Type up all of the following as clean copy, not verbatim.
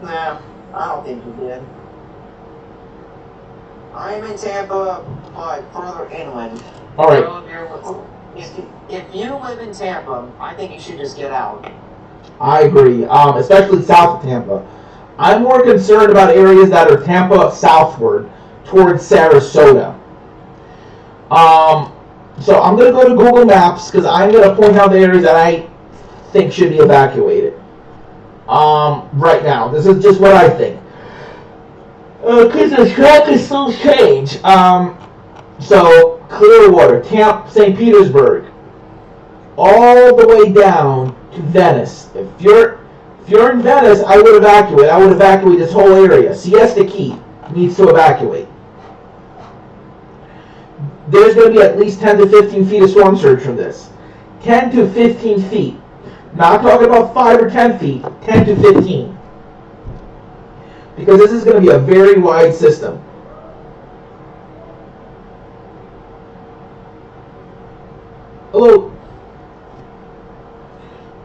Nah, I don't think he did. I'm in Tampa, but further inland. All right. If you live in Tampa, I think you should just get out. I agree, especially south of Tampa. I'm more concerned about areas that are Tampa southward towards Sarasota. So I'm going to go to Google Maps because I'm going to point out the areas that I think should be evacuated. Right now, this is just what I think. Because the track is so strange. So Clearwater, Tampa, St. Petersburg, all the way down to Venice. If you're in Venice, I would evacuate. I would evacuate this whole area. Siesta Key needs to evacuate. There's going to be at least 10 to 15 feet of storm surge from this. 10 to 15 feet. Not talking about 5 or 10 feet. 10 to 15. Because this is going to be a very wide system. Hello.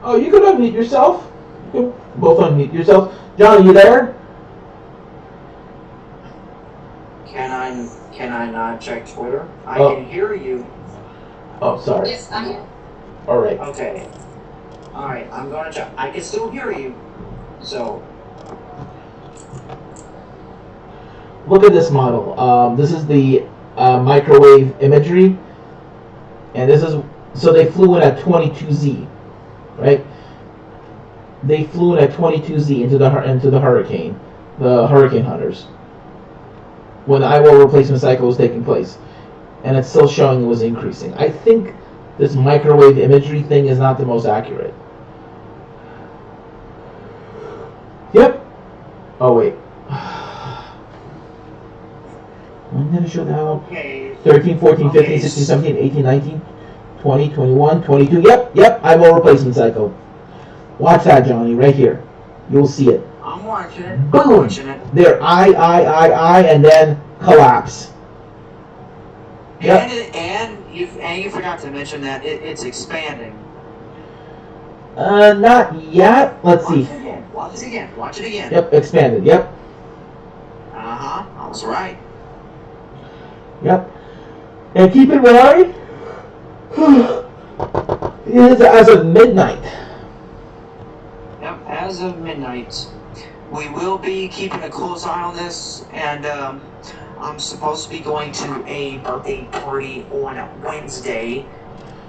Oh, you can unmute yourself. You can both unmute yourself. John, are you there? Can I not check Twitter? I can hear you. Oh, sorry. Yes, I'm here. All right. Okay. All right, I'm going to check. I can still hear you. So. Look at this model. This is the microwave imagery. And this is, so they flew in at 22Z, right? They flew in at 22Z into the hurricane, the hurricane hunters, when the EYEWALL replacement cycle was taking place. And it's still showing it was increasing. I think this microwave imagery thing is not the most accurate. Yep. Oh, wait. When did it show that one? Okay. 13, 14, 15, 16, 17, 18, 19, 20, 21, 22. Yep, EYEWALL replacement cycle. Watch that, Johnny, right here. You'll see it. I'm watching it. Boom! I'm watching it. There, I, and then collapse. Yep. And you forgot to mention that it's expanding. Not yet. Let's see. Watch it again. Watch it again. Yep, expanded. Yep. Uh-huh. I was right. Yep. And keep in mind, it is as of midnight. Yep, as of midnight. We will be keeping a close eye on this, and I'm supposed to be going to a birthday party on Wednesday,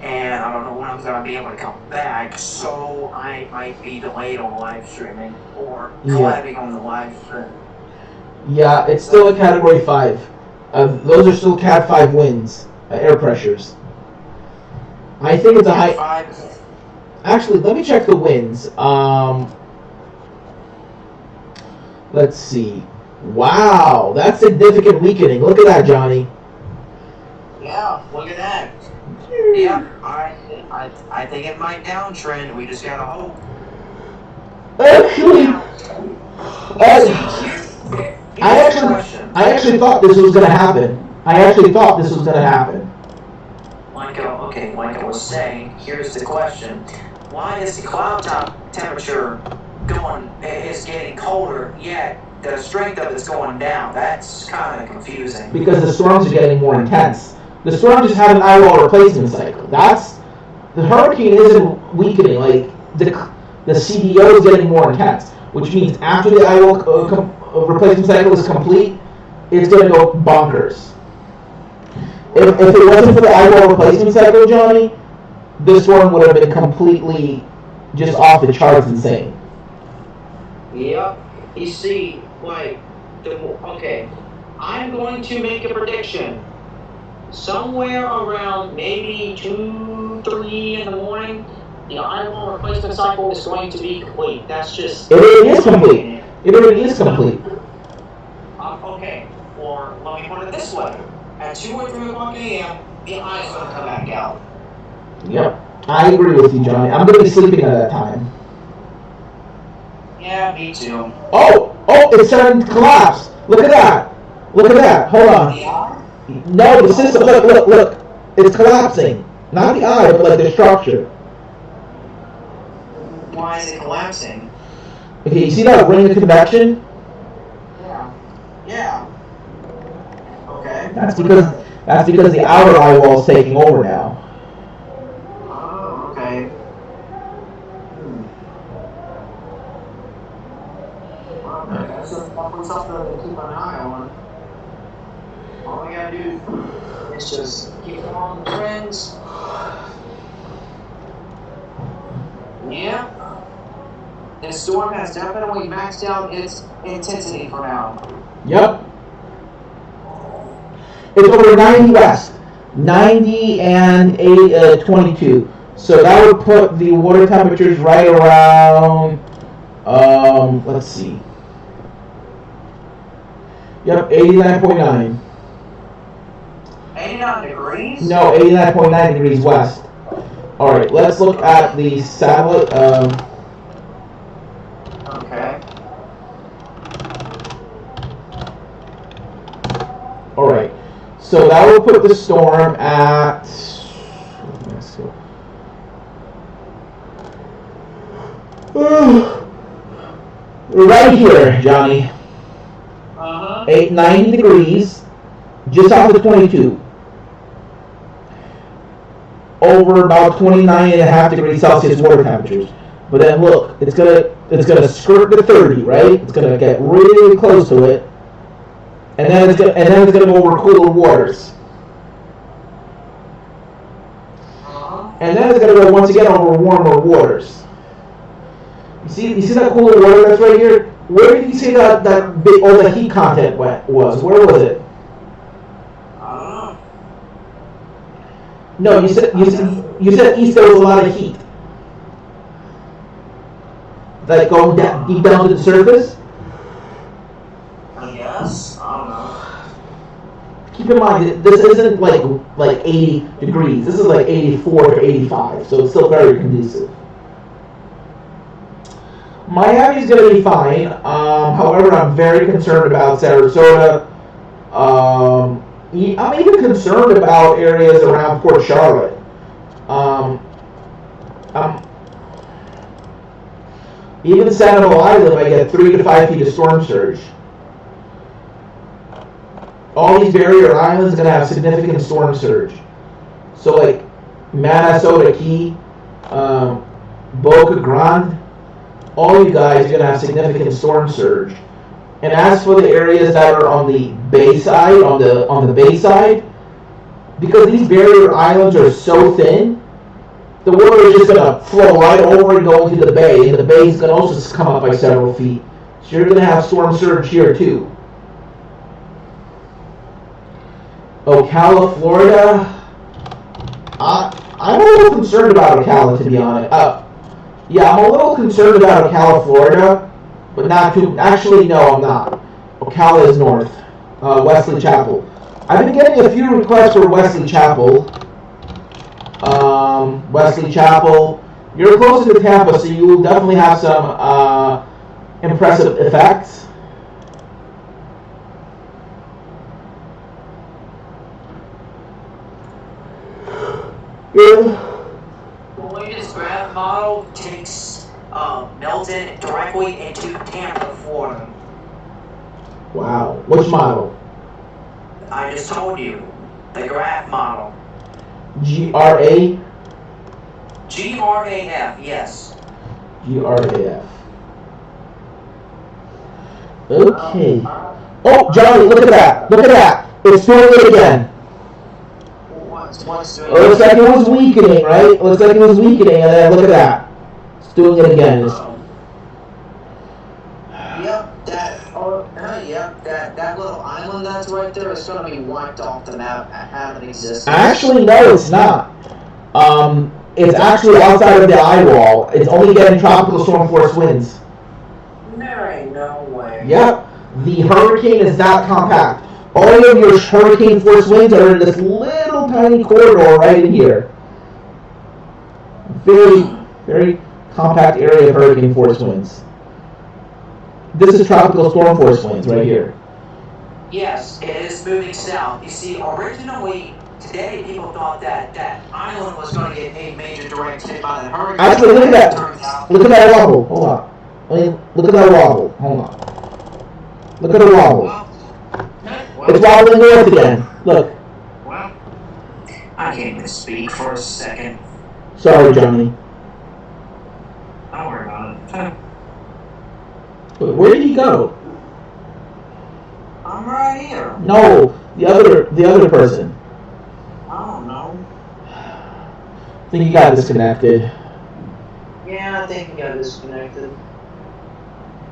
and I don't know when I'm going to be able to come back, so I might be delayed on live streaming, or collabing on the live stream. Yeah, it's still a Category 5. Those are still Cat 5 winds, air pressures. I think it's a high... 5. Actually, let me check the winds. Let's see. Wow, that's significant weakening. Look at that, Johnny. Yeah, look at that. Yeah, I think it might downtrend. We just gotta hope. Actually, I actually thought this was going to happen. Like I was saying, here's the question. Why is the cloud top temperature is getting colder, yet the strength of it's going down? That's kind of confusing. Because the storms are getting more intense. The storm just had an EYEWALL replacement cycle. The hurricane isn't weakening. Like, the CDO is getting more intense, which means after the EYEWALL replacement cycle is complete, it's going to go bonkers. If it wasn't for the EYEWALL replacement cycle, Johnny, this storm would have been completely just off the charts insane. Yep. You see, okay, I'm going to make a prediction. Somewhere around maybe 2, 3 in the morning, the EYEWALL replacement cycle is going to be complete. That's just... It already is complete. Okay, or let me put it this way. At 2 or 3 o'clock a.m., the eye's going to come back out. Yep, I agree with you, Johnny. I'm going to be sleeping at that time. Yeah, me too. Oh, it's starting to collapse. Look at that. Hold on. Yeah. No, the system, look. It's collapsing. Not the eye, but like the structure. Why is it collapsing? Okay, you see that ring of convection? Yeah. Yeah. Okay. That's because the outer eye wall is taking over now. Oh, okay. Okay, that's definitely something to keep an eye on. All we gotta do is just keep along the trends. Yeah. This storm has definitely maxed out its intensity for now. Yep. It's over 90 west, 90 and 22. So that would put the water temperatures right around, let's see. Yep, 89.9. 89 degrees? No, 89.9 degrees west. All right, let's look at the satellite. Okay. All right, so that will put the storm at. Right here, Johnny. 90 degrees, just off the 22. Over about 29.5 degrees Celsius water temperatures. But then look, it's gonna skirt the 30, right? It's gonna get really close to it, and then it's gonna go over cooler waters, and then it's gonna go once again over warmer waters. You see that cooler water that's right here? Where did you say that big, all the heat content was? Where was it? I don't know. No, you said east there was a lot of heat. Like going down, deep down to the surface? I guess. I don't know. Keep in mind, this isn't like 80 degrees. This is like 84 to 85, so it's still very conducive. Miami's going to be fine. However, I'm very concerned about Sarasota. I'm even concerned about areas around Port Charlotte. Even Sanibel Island, I get 3 to 5 feet of storm surge. All these barrier islands are going to have significant storm surge. So like Minnesota Key, Boca Grande, all you guys are going to have significant storm surge. And as for the areas that are on the bay side, on the bay side, because these barrier islands are so thin, the water is just going to flow right over and go into the bay, and the bay is going to also come up by several feet. So you're going to have storm surge here too. Ocala, Florida. I'm a little concerned about Ocala, to be honest. Yeah, I'm a little concerned about Ocala, Florida, but not too. Actually, no, I'm not. Ocala is north. Wesley Chapel. I've been getting a few requests for Wesley Chapel. Wesley Chapel. You're closer to Tampa, so you will definitely have some impressive effects. Yeah. The latest graph model takes Milton directly into Tampa, Florida. Wow. Which model? I just told you. The graph model. GRA? GRAF, yes. GRAF. Okay. Oh, Johnny, look at that. Look at that. It's doing it again. What's doing It looks like it was weakening, right? It looks like it was weakening, and then look at that. It's doing it again. That little island that's right there is going to be wiped off the map and have an existence. Actually, no, it's not. It's actually outside of the eye wall. It's only getting tropical storm force winds. There ain't no way. Yep. The hurricane is that compact. All of your hurricane force winds are in this little tiny corridor right in here. Very, very compact area of hurricane force winds. This is tropical storm force winds right here. Yes, it is moving south. You see, originally, today, people thought that island was going to get a major direct hit by the hurricane. Actually, look at that. Look at that wobble. Hold on. I mean, look at that wobble. Hold on. Look at the wobble. Well, It's wobbling north again. Look. well, I can't even speak for a second. Sorry, Johnny. Don't worry about it. But where did he go? I'm right here. No, the other person. I don't know. I think he got disconnected. Yeah, I think he got disconnected.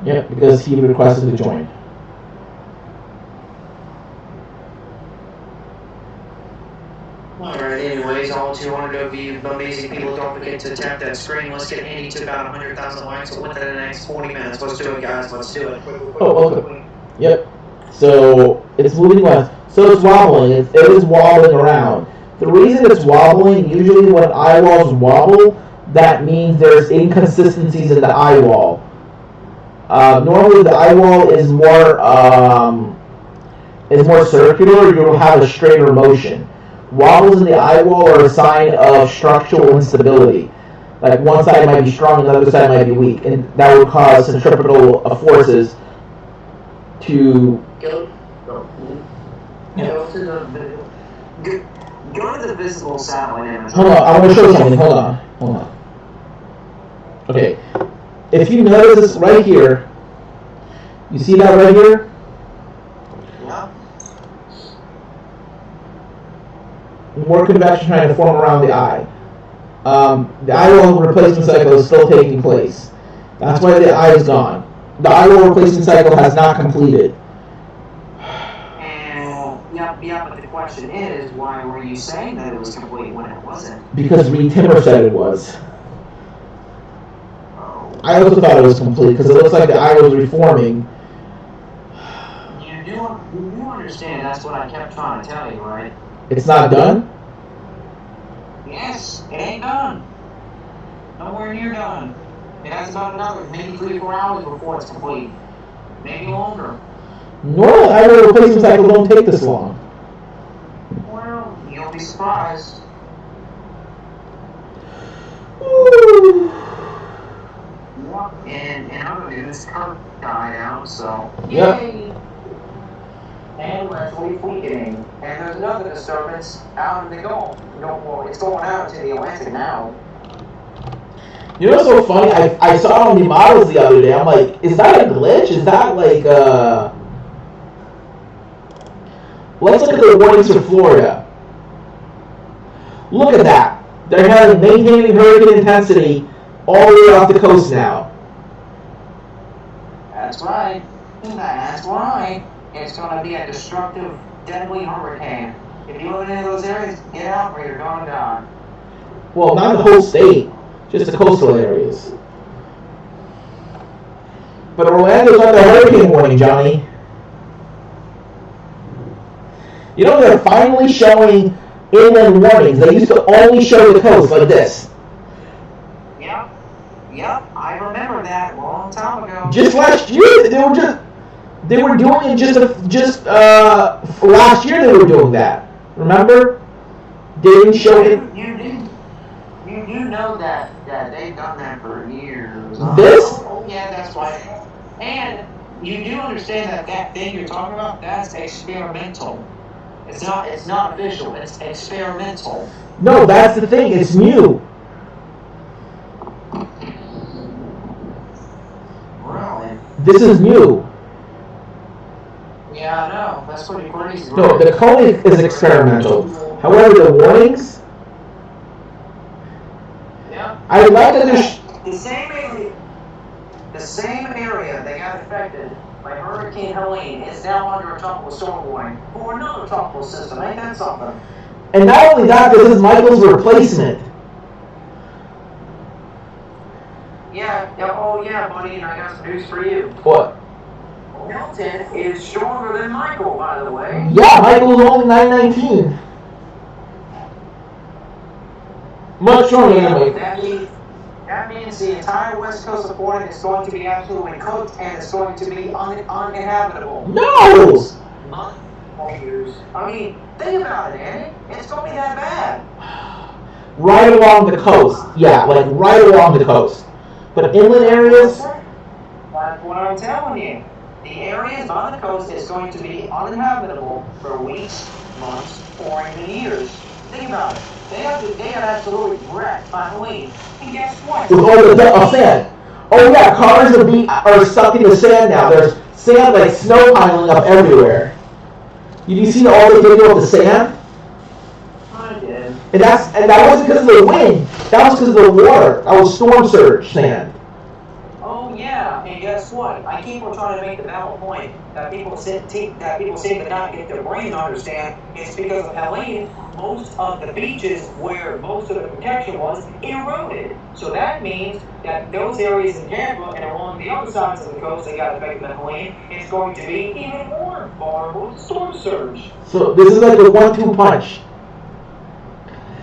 Yep, because he requested to join. Alright, anyways, all 200 of you amazing people, don't forget to tap that screen. Let's get Andy to about 100,000 likes within the next 40 minutes. Let's do it, guys. Let's do it. Oh, okay. Yep. So, it's moving west. So it's wobbling. It is wobbling around. The reason it's wobbling, usually when eyewalls wobble, that means there's inconsistencies in the eyewall. Normally the eyewall is more circular. You'll have a straighter motion. Wobbles in the eyewall are a sign of structural instability. Like one side might be strong and the other side might be weak, and that would cause centripetal forces to Go to the visible satellite image. Hold on, I want to show you something. Hold on. Okay, if you notice this right here, you see that right here? Yeah. More convection trying to form around the eye. The eyewall replacement cycle is still taking place. That's why the eye is gone. The eyewall replacement cycle has not completed. Yeah, but the question is, why were you saying that it was complete when it wasn't? Because Reed Timmer said it was. Oh. I also thought it was complete because it looks like the eye was reforming. You do understand that's what I kept trying to tell you, right? It's not done? Yes, it ain't done. Nowhere near done. It has about another maybe 3 or 4 hours before it's complete. Maybe longer. Normally, eyewall replacement cycles don't take this long. Well, you'll be surprised. Ooh. And other news, Kirk died out, so Yep. yay! And Wesley weakening. And there's another disturbance out in the Gulf. Well, it's going out to the Atlantic now. You know what's so funny? I saw on the models the other day. I'm like, is that a glitch? Is that like Let's look at the warnings for Florida. Look at that. They're having maintaining hurricane intensity all the way off the coast now. That's right. That's right. It's going to be a destructive, deadly hurricane. If you live in any of those areas, get out or you're going to die. Well, not the whole state, just the coastal areas. But Orlando's under hurricane warning, Johnny. You know, they're finally showing inland warnings. They used to only show the coast like this. Yep, I remember that a long time ago. Just last year, they were doing it just last year they were doing that. Remember? They didn't show it. You do know that they've done that for years. This? Oh, yeah, that's right. And you do understand that thing you're talking about, that's experimental. It's not official, it's experimental. No, that's the thing, it's new. Really? This is new. Yeah, I know. That's pretty crazy. No, the coding is experimental. However, the warnings, yeah. I like that there's the same area that got affected by Hurricane Helene is now under a tropical storm warning for another tropical system. Ain't that something? And not only that, this is Michael's replacement. Yeah, oh yeah, buddy, and I got some news for you. What? Milton is stronger than Michael, by the way. Yeah, Michael's only 919. Much stronger than Michael. That means the entire west coast of Florida is going to be absolutely cooked and it's going to be uninhabitable. No! I mean, think about it, Andy. It's going to be that bad. Right along the coast. Yeah, like right along the coast. But inland areas, what I'm telling you. The areas on the coast is going to be uninhabitable for weeks, months, or even years. Think about it. They have absolutely wrecked by Helene. And guess what? With all the sand. Oh yeah, cars are stuck in the sand now. There's sand like snow piling up everywhere. Did you see all the video of the sand? I did. And that wasn't because of the wind. That was because of the water. That was storm surge sand. Oh yeah, and guess what? I keep on trying to make the valid point that people seem to not get their brain to understand. It's because of Helene, most of the beaches where most of the protection was eroded. So that means that those areas in Tampa and along the other sides of the coast that got affected by Helene is going to be even more vulnerable to storm surge. So this is like a 1-2 punch.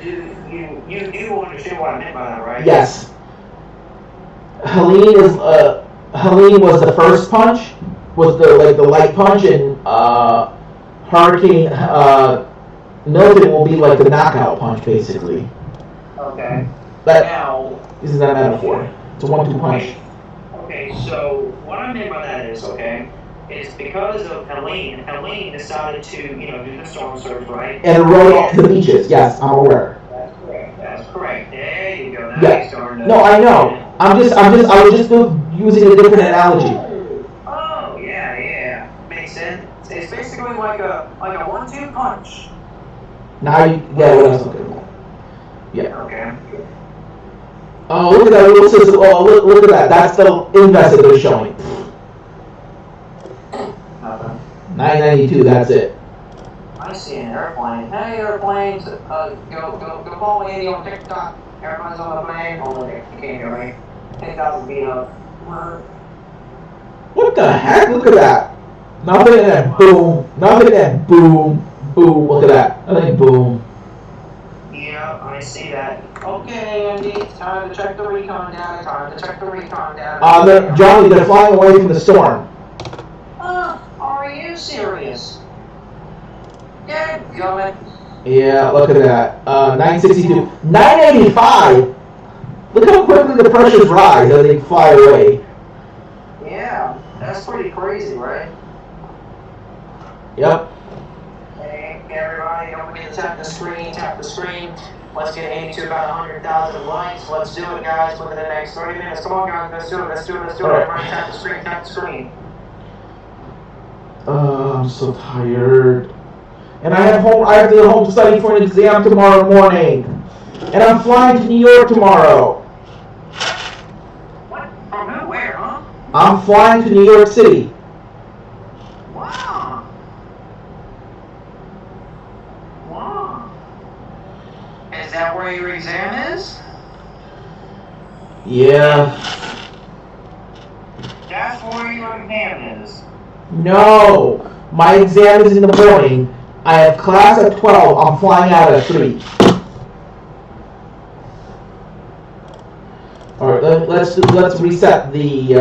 You do understand what I meant by that, right? Yes. Helene was the first punch, was the light punch, and Hurricane Milton will be like the knockout punch, basically. Okay. But now, this is that metaphor. It's a 1-2 punch. Okay, so what I mean by that is, is because of Helene decided to, do the storm surge, right? And erode off the beaches. Yes, I'm aware. That's correct. That's correct. There you go. Now Yeah. you're starting to... No, I know. I was just using a different analogy. Oh, yeah. Makes sense. It's basically like a 1-2 punch. Now you get what I was looking for. Yeah. Okay. Oh, look at that little system. Oh, look at that. That's the invest that they're showing. Nothing. 992. That's it. I see an airplane. Hey, airplanes, go follow Andy on TikTok. Everyone's on the plane. Oh, they can't hear me. 10,000 feet up. What the heck? Look at that. Nothing and then boom. Nothing and then boom. Boom. Look at that. Nothing. Boom. Yeah, I see that. Okay, Andy, time to check the recon data. Johnny, they're flying away from the storm. Are you serious? Dadgummit. Yeah, look at that. 962. 985? Look how quickly the pressures rise as they fly away. Yeah, that's pretty crazy, right? Yep. Hey, everybody, don't forget to tap the screen. Let's get 80 to about 100,000 likes. Let's do it, guys, within the next 30 minutes. Come on, guys, let's do it. Everybody tap the screen. I'm so tired. And I have to go home to study for an exam tomorrow morning. And I'm flying to New York tomorrow. What? From who? Where, huh? I'm flying to New York City. Wow. Is that where your exam is? Yeah. That's where your exam is. No. My exam is in the morning. I have class at 12. I'm flying out at 3. Alright, let's reset the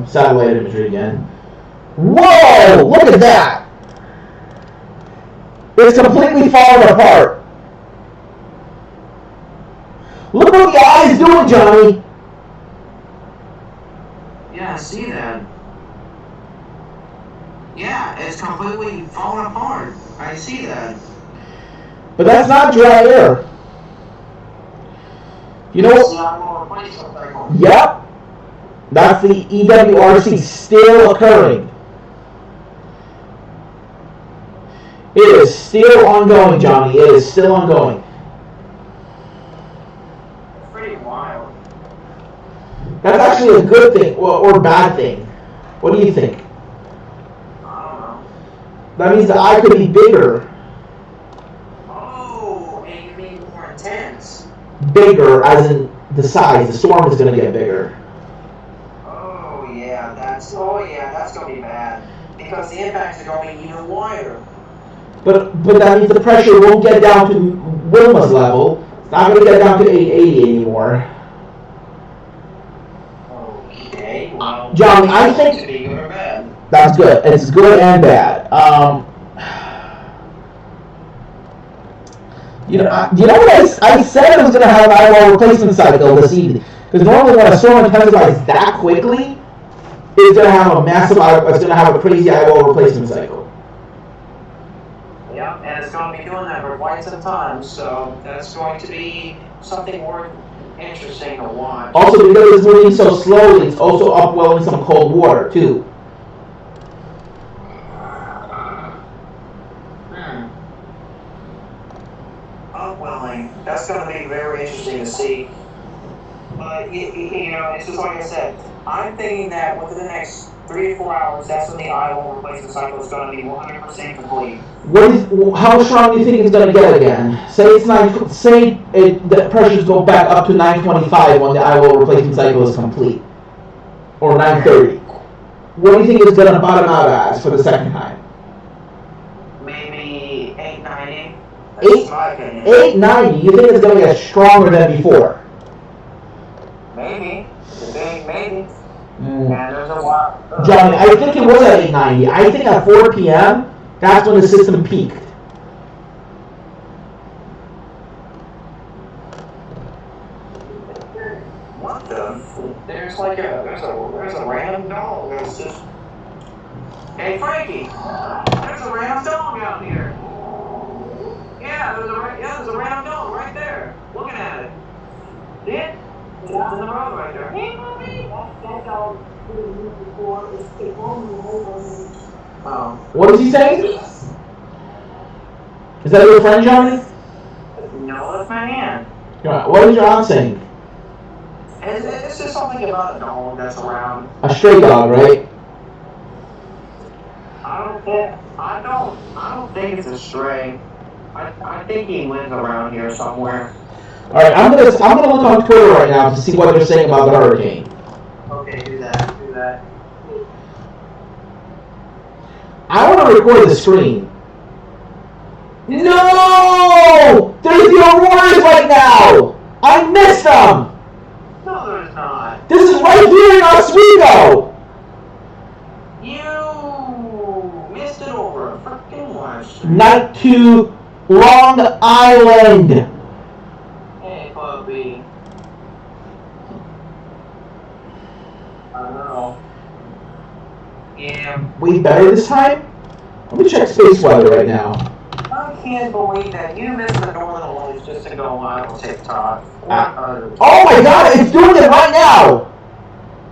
satellite imagery again. Whoa! Look at that! It's completely falling apart. Look what the eye is doing, Johnny! Yeah, I see that. Yeah, it's completely falling apart. I see that. But that's not dry air. You know what? Yep. That's the EWRC still occurring. It is still ongoing, Johnny. It is still ongoing. Pretty wild. That's actually a good thing or bad thing. What do you think? That means the eye could be bigger. Oh, and you mean more intense? Bigger, as in the size. The storm is going to get bigger. Oh yeah, that's going to be bad because the impacts are going to be even wider. But that means the pressure won't get down to Wilma's level. It's not going to get down to 880 anymore. Okay, well, Johnny, I think to be good or bad. That's good. It's good and bad. You know what I said I was going to have an eyeball replacement cycle this evening. Because normally when a storm intensifies that quickly, is going to have a massive, it's going to have a crazy eyeball replacement cycle. Yeah, and it's going to be doing that for quite some time, so that's going to be something more interesting to watch. Also, because it's moving so slowly, it's also upwelling some cold water, too. Upwelling. That's going to be very interesting to see. But, you know, it's just like I said, I'm thinking that within the next 3 to 4 hours, that's when the EYEWALL replacement cycle is going to be 100% complete. How strong do you think it's going to get again? Say the pressures go back up to 925 when the EYEWALL replacement cycle is complete, or 930. What do you think it's going to bottom out as for the second time? Maybe 890. 890. You think it's going to get stronger than before? Maybe. Maybe. Yeah, there's a lot. Johnny, I think it was at 890. I think at 4 p.m. that's when the system peaked. What the? There's like there's a random dog that's just. Hey Frankie, there's a random dog out here. Yeah, there's a random dog right there, looking at it. See it? It's in the road right there. Hey, mommy. That dog didn't move before. It won't move over. Oh. What is he saying? Is that your friend, Johnny? No, that's my aunt. What is your aunt saying? It's just something about a dog that's around. A stray dog, right? I don't think it's a stray. I think he lives around here somewhere. All right, I'm gonna look on Twitter right now to see what they're saying about the hurricane. Okay, do that. I want to record the screen. No! There's the auroras right now! I missed them! No, there's not. This is right here in Oswego! You missed it over a freaking watch. Night to Long Island. Hey, puppy. I don't know. Yeah. Way better this time? Let me check space weather right now. I can't believe that you missed the Northern Lights just to go on TikTok. Oh my god, it's doing it right now!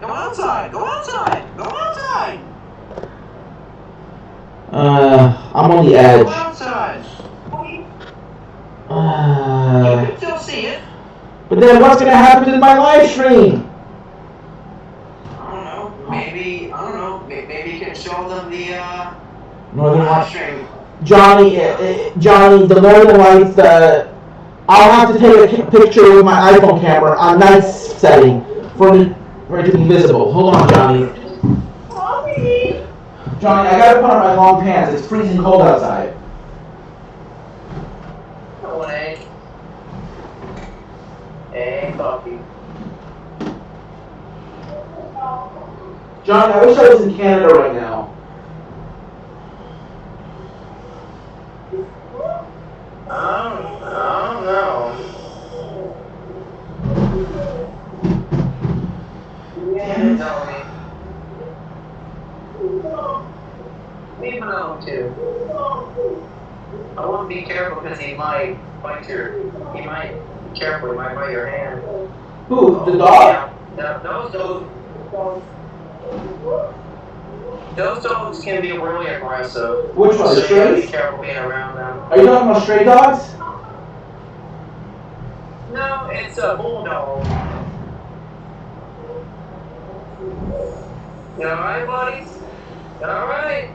Go outside! I'm on the edge. Go outside! You can still see it. But then what's gonna happen to my live stream? I don't know. Maybe you can show them the Northern live Lights. stream. Johnny, the Northern Lights, I'll have to take a picture with my iPhone camera on night setting for it to be visible. Hold on, Johnny. Johnny, I gotta put on my long pants. It's freezing cold outside. No way. Hey, puppy. Johnny, I wish I was in Canada right now. I don't know. Yeah, tell me. Leave him alone too. I want to be careful because he might bite your hand. Who? The dog? Yeah. Those dogs can be really aggressive. Which one? The So you gotta be strays? careful being around them. Are you talking about stray dogs? No, it's a bulldog. You alright, buddies? You alright?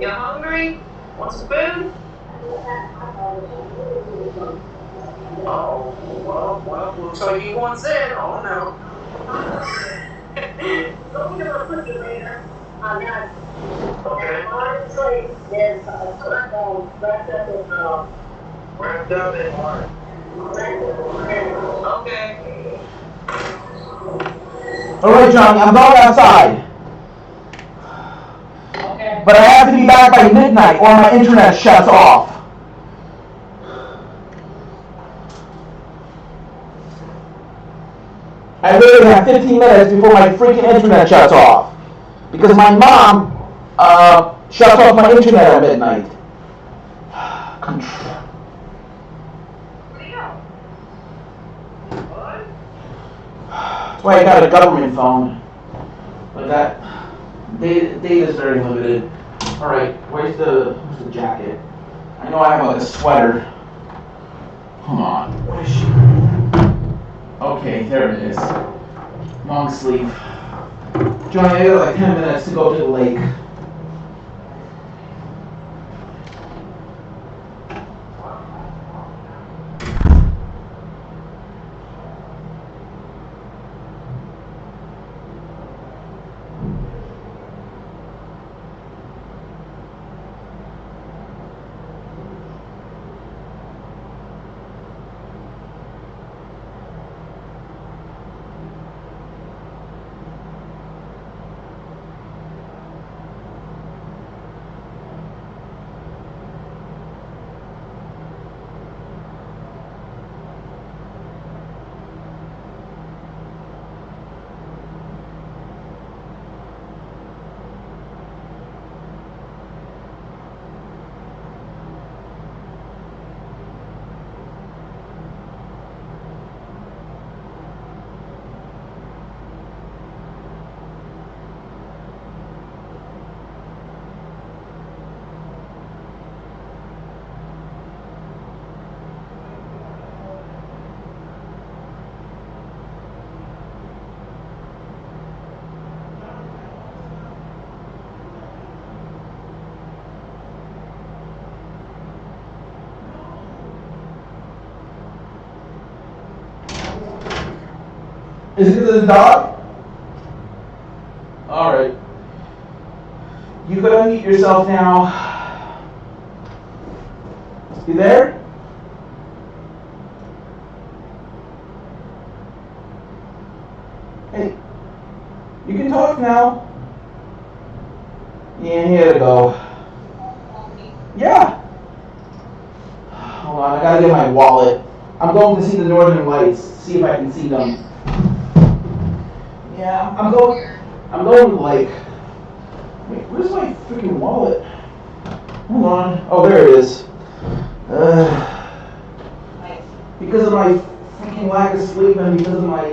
You hungry? Want some food? Oh, well, looks like he wants it. Oh no. Go to a refrigerator on that. Okay. And honestly, there's a smartphone wrapped up in heart. Okay. Alright, Johnny, I'm going outside. Okay. But I have to be back by midnight or my internet shuts off. I literally have 15 minutes before my freaking internet shuts off. Because my mom shuts off my internet at midnight. That's why I got a government phone. But that data is very limited. Alright, where's the jacket? I know I have like a sweater. Hold on, where is she? Okay, there it is. Long sleeve. Johnny, I got like 10 minutes to go to the lake. Is it the dog? Alright. You could unmute yourself now. You there? Hey. You can talk now. Yeah, he had to go. Yeah. Hold on, I gotta get my wallet. I'm going to see the Northern Lights, see if I can see them. Yeah, I'm going to the lake. Wait, where's my freaking wallet? Hold on. Oh, there it is. Because of my freaking lack of sleep and because of my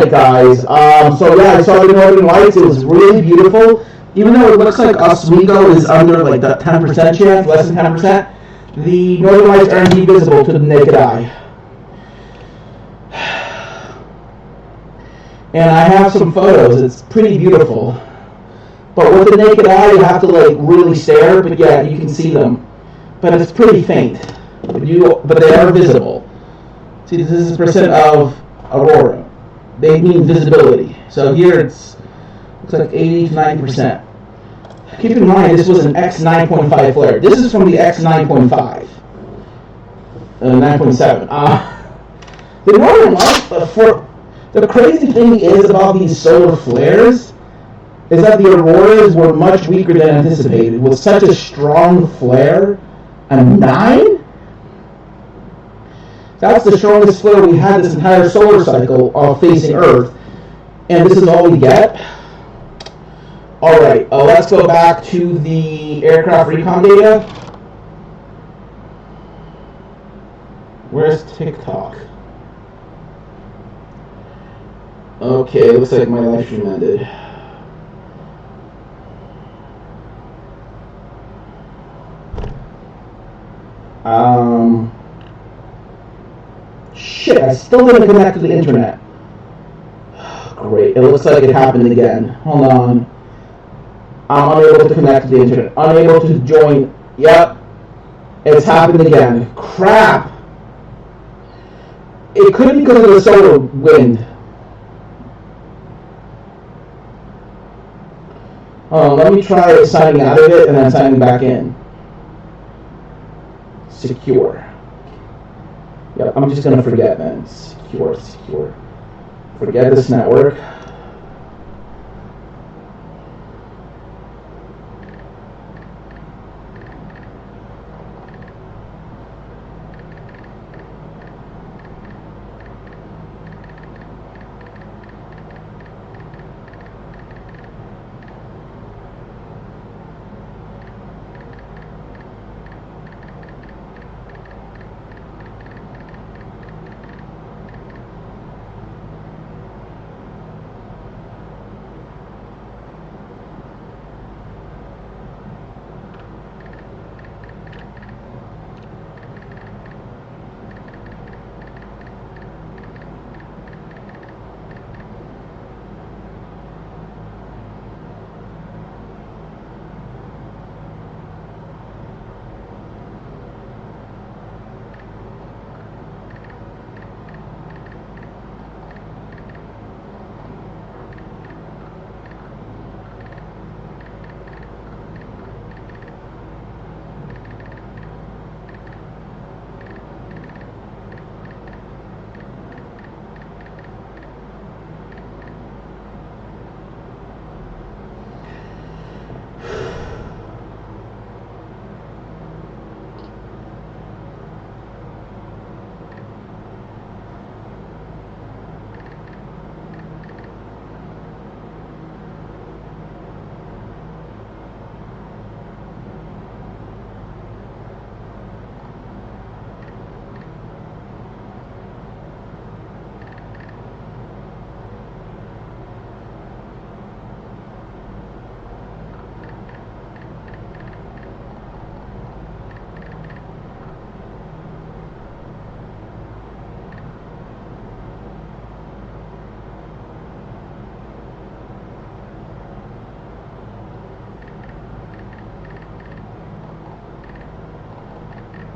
Alright guys, so yeah, I saw the Northern Lights. It was really beautiful. Even though it looks like Oswego is under like that 10% chance, less than 10%, the Northern Lights are indeed visible to the naked eye. And I have some photos. It's pretty beautiful. But with the naked eye, you have to like really stare, but yeah, you can see them. But it's pretty faint. But they are visible. See, this is percent of aurora. They mean visibility. So here looks like 80 to 90%. Keep in mind, this was an X9.5 flare. This is from the X9.5. 9.7. The Northern Lights, the crazy thing is about these solar flares is that the auroras were much weaker than anticipated. With such a strong flare, a 9? That's the strongest flare we had this entire solar cycle facing Earth. And this is all we get? Alright, let's go back to the aircraft recon data. Where's TikTok? Okay, looks like my live stream ended. Shit, I still didn't connect to the internet. Great, it looks like it happened again. Hold on. I'm unable to connect to the internet. Unable to join. Yep. It's happened again. Crap. It could be because of the solar wind. Let me try signing out of it and then signing back in. Secure. Yep, I'm just going to forget, man. Secure. Forget this network.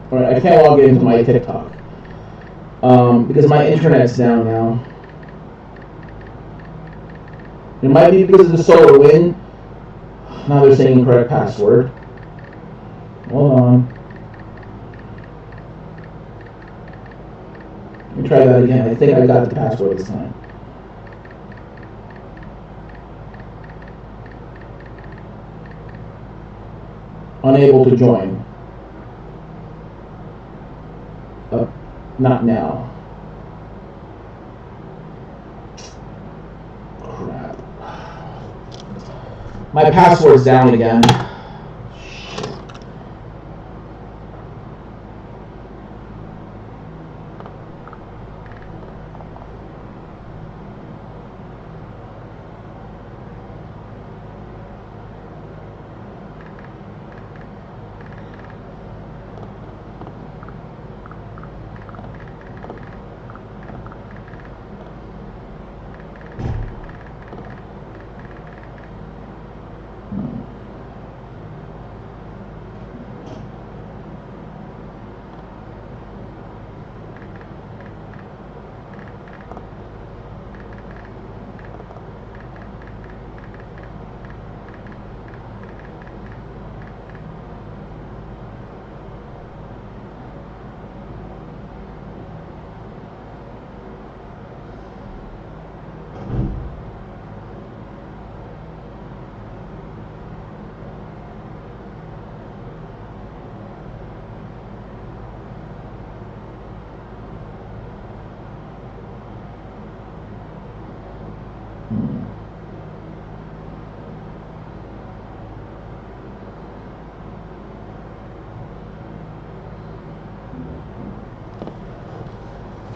Alright, I can't log into my TikTok. Because my internet's down now. It might be because of the solar wind. Now they're saying incorrect password. Hold on. Let me try that again. I think I got the password this time. Unable to join. Not now. Crap. My password's down again.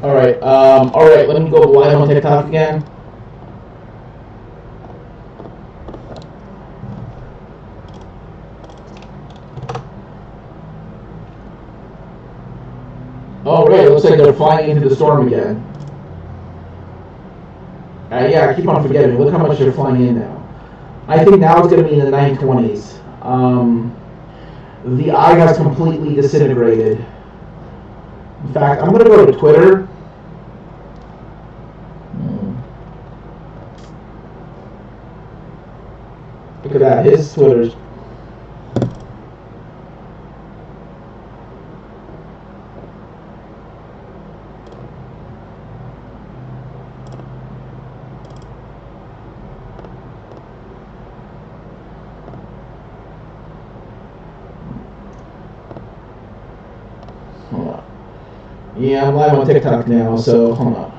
Alright, let me go live on TikTok again. Alright, looks like they're flying into the storm again. Yeah, I keep on forgetting. Look how much they're flying in now. I think now it's going to be in the 920s. The eye has completely disintegrated. In fact, I'm going to go to Twitter. Look at that. His Twitter's. Hold on. Yeah, I'm live on TikTok now, so hold on.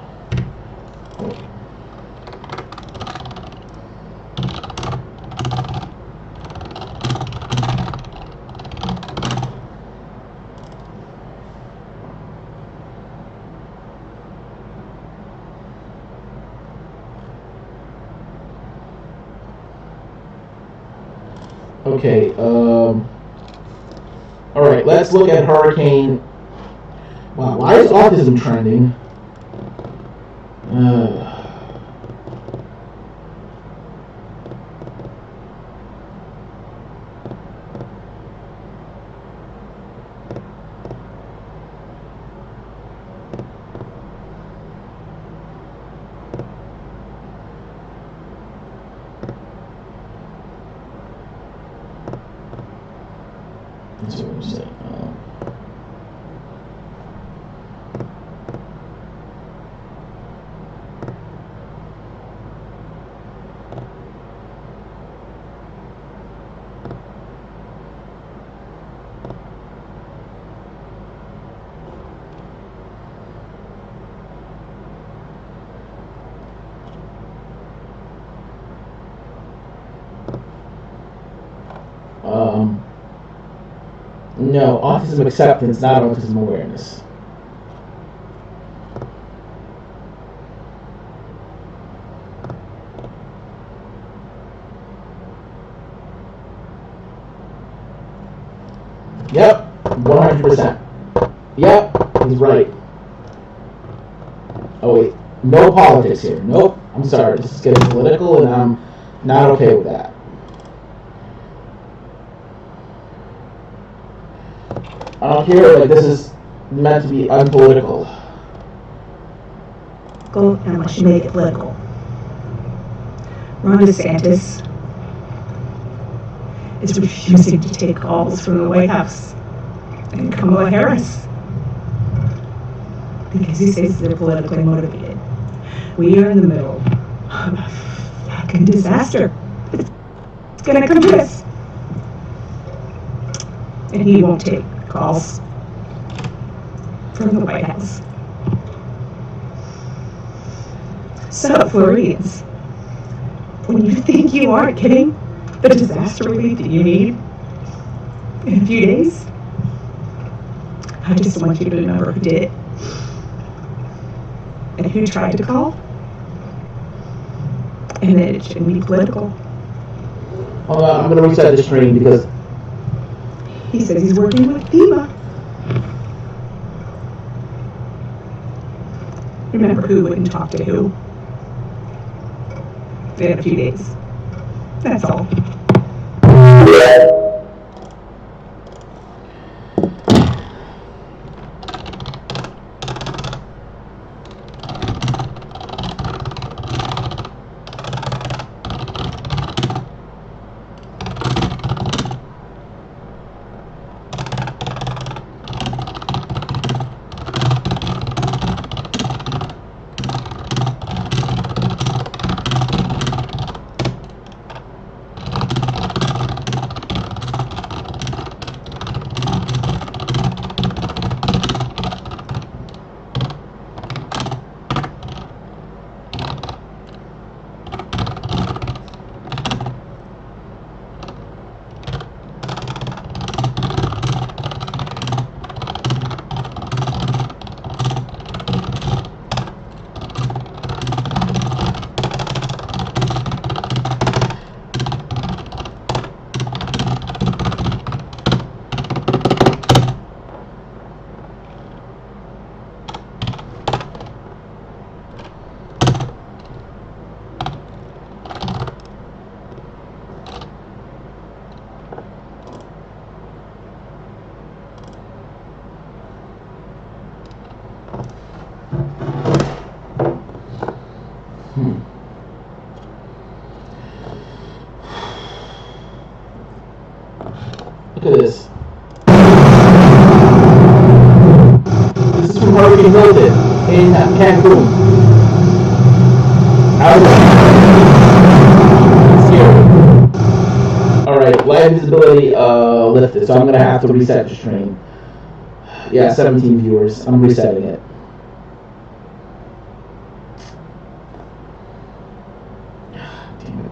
Okay, alright, let's look at Hurricane. Wow, why is autism trending? That's what I'm saying. No, autism acceptance, not autism awareness. Yep, 100%. Yep, he's right. Oh wait, no politics here. Nope, I'm sorry, this is getting political and I'm not okay with that. I don't care, like, this is meant to be unpolitical. Unless you make it political. Ron DeSantis is refusing to take calls from the White House and Kamala Harris because he says they're politically motivated. We are in the middle of a fucking disaster. It's gonna come to us. And he won't take calls from the White House. So, Floridians, when you think you aren't getting the disaster relief that you need in a few days, I just want you to remember who did it and who tried to call, and that it shouldn't be political. Hold on, I'm going to reset the stream because he says he's working with FEMA. Remember who wouldn't talk to who in a few days. That's all. Look at this. This is from Hurricane Milton in Cancun. Alright, live visibility lifted, so I'm going to have to reset the stream. Yeah, 17 viewers. I'm resetting it. Damn it.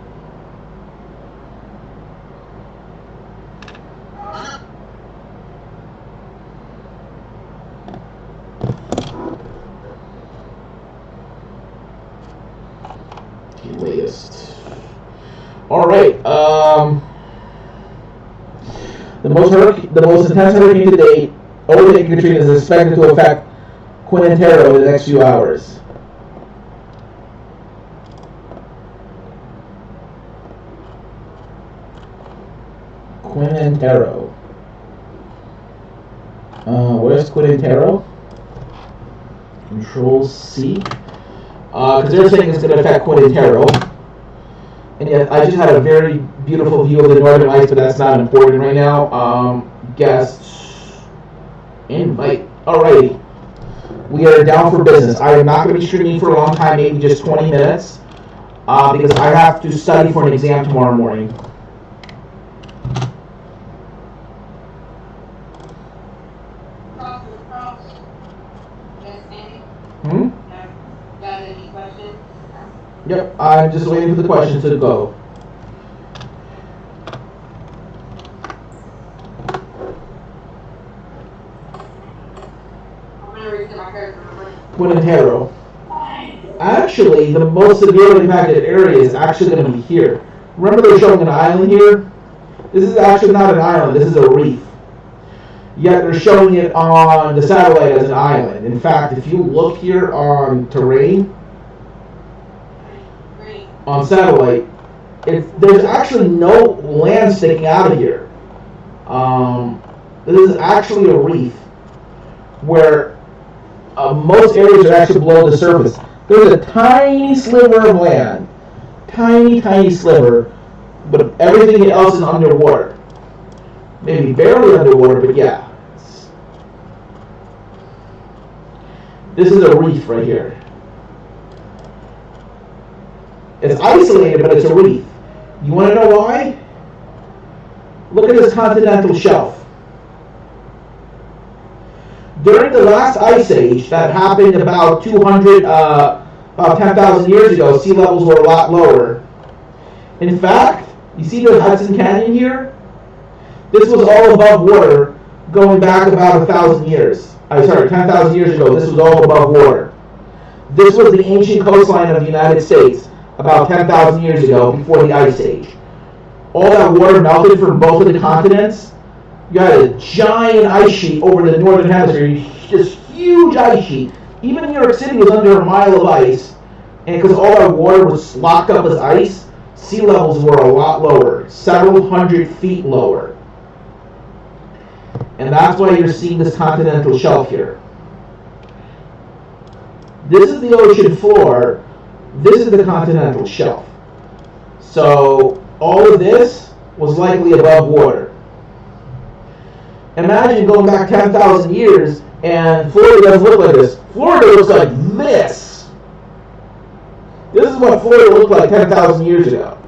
The latest. Alright, the most intense hurricane to date, overtaking Katrina, is expected to affect Quintero in the next few hours. Quintero. Where's Quintero? Control C. Because they're saying it's going to affect Quintero. And yet, I just had a very beautiful view of the northern lights, but that's not important right now. Guest invite. Alrighty. We are down for business. I am not going to be streaming for a long time, maybe just 20 minutes, because I have to study for an exam tomorrow morning. Got any questions? Yep, I'm just waiting for the questions to go. Quintero. Actually, the most severely impacted area is actually going to be here. Remember they're showing an island here? This is actually not an island, this is a reef. Yet they're showing it on the satellite as an island. In fact, if you look here on terrain, on satellite, there's actually no land sticking out of here. This is actually a reef where most areas are actually below the surface. There's a tiny sliver of land, tiny sliver, but everything else is underwater. Maybe barely underwater, but yeah. This is a reef right here. It's isolated, but it's a reef. You want to know why? Look at this continental shelf. During the last ice age that happened about 10,000 years ago, sea levels were a lot lower. In fact, you see the Hudson Canyon here? This was all above water going back about 10,000 years. 10,000 years ago, this was all above water. This was the ancient coastline of the United States about 10,000 years ago before the Ice Age. All that water melted from both of the continents. You had a giant ice sheet over the northern hemisphere, this huge ice sheet. Even New York City was under a mile of ice, and because all that water was locked up as ice, sea levels were a lot lower, several hundred feet lower. And that's why you're seeing this continental shelf here. This is the ocean floor. This is the continental shelf. So all of this was likely above water. Imagine going back 10,000 years and Florida doesn't look like this. Florida looks like this. This is what Florida looked like 10,000 years ago.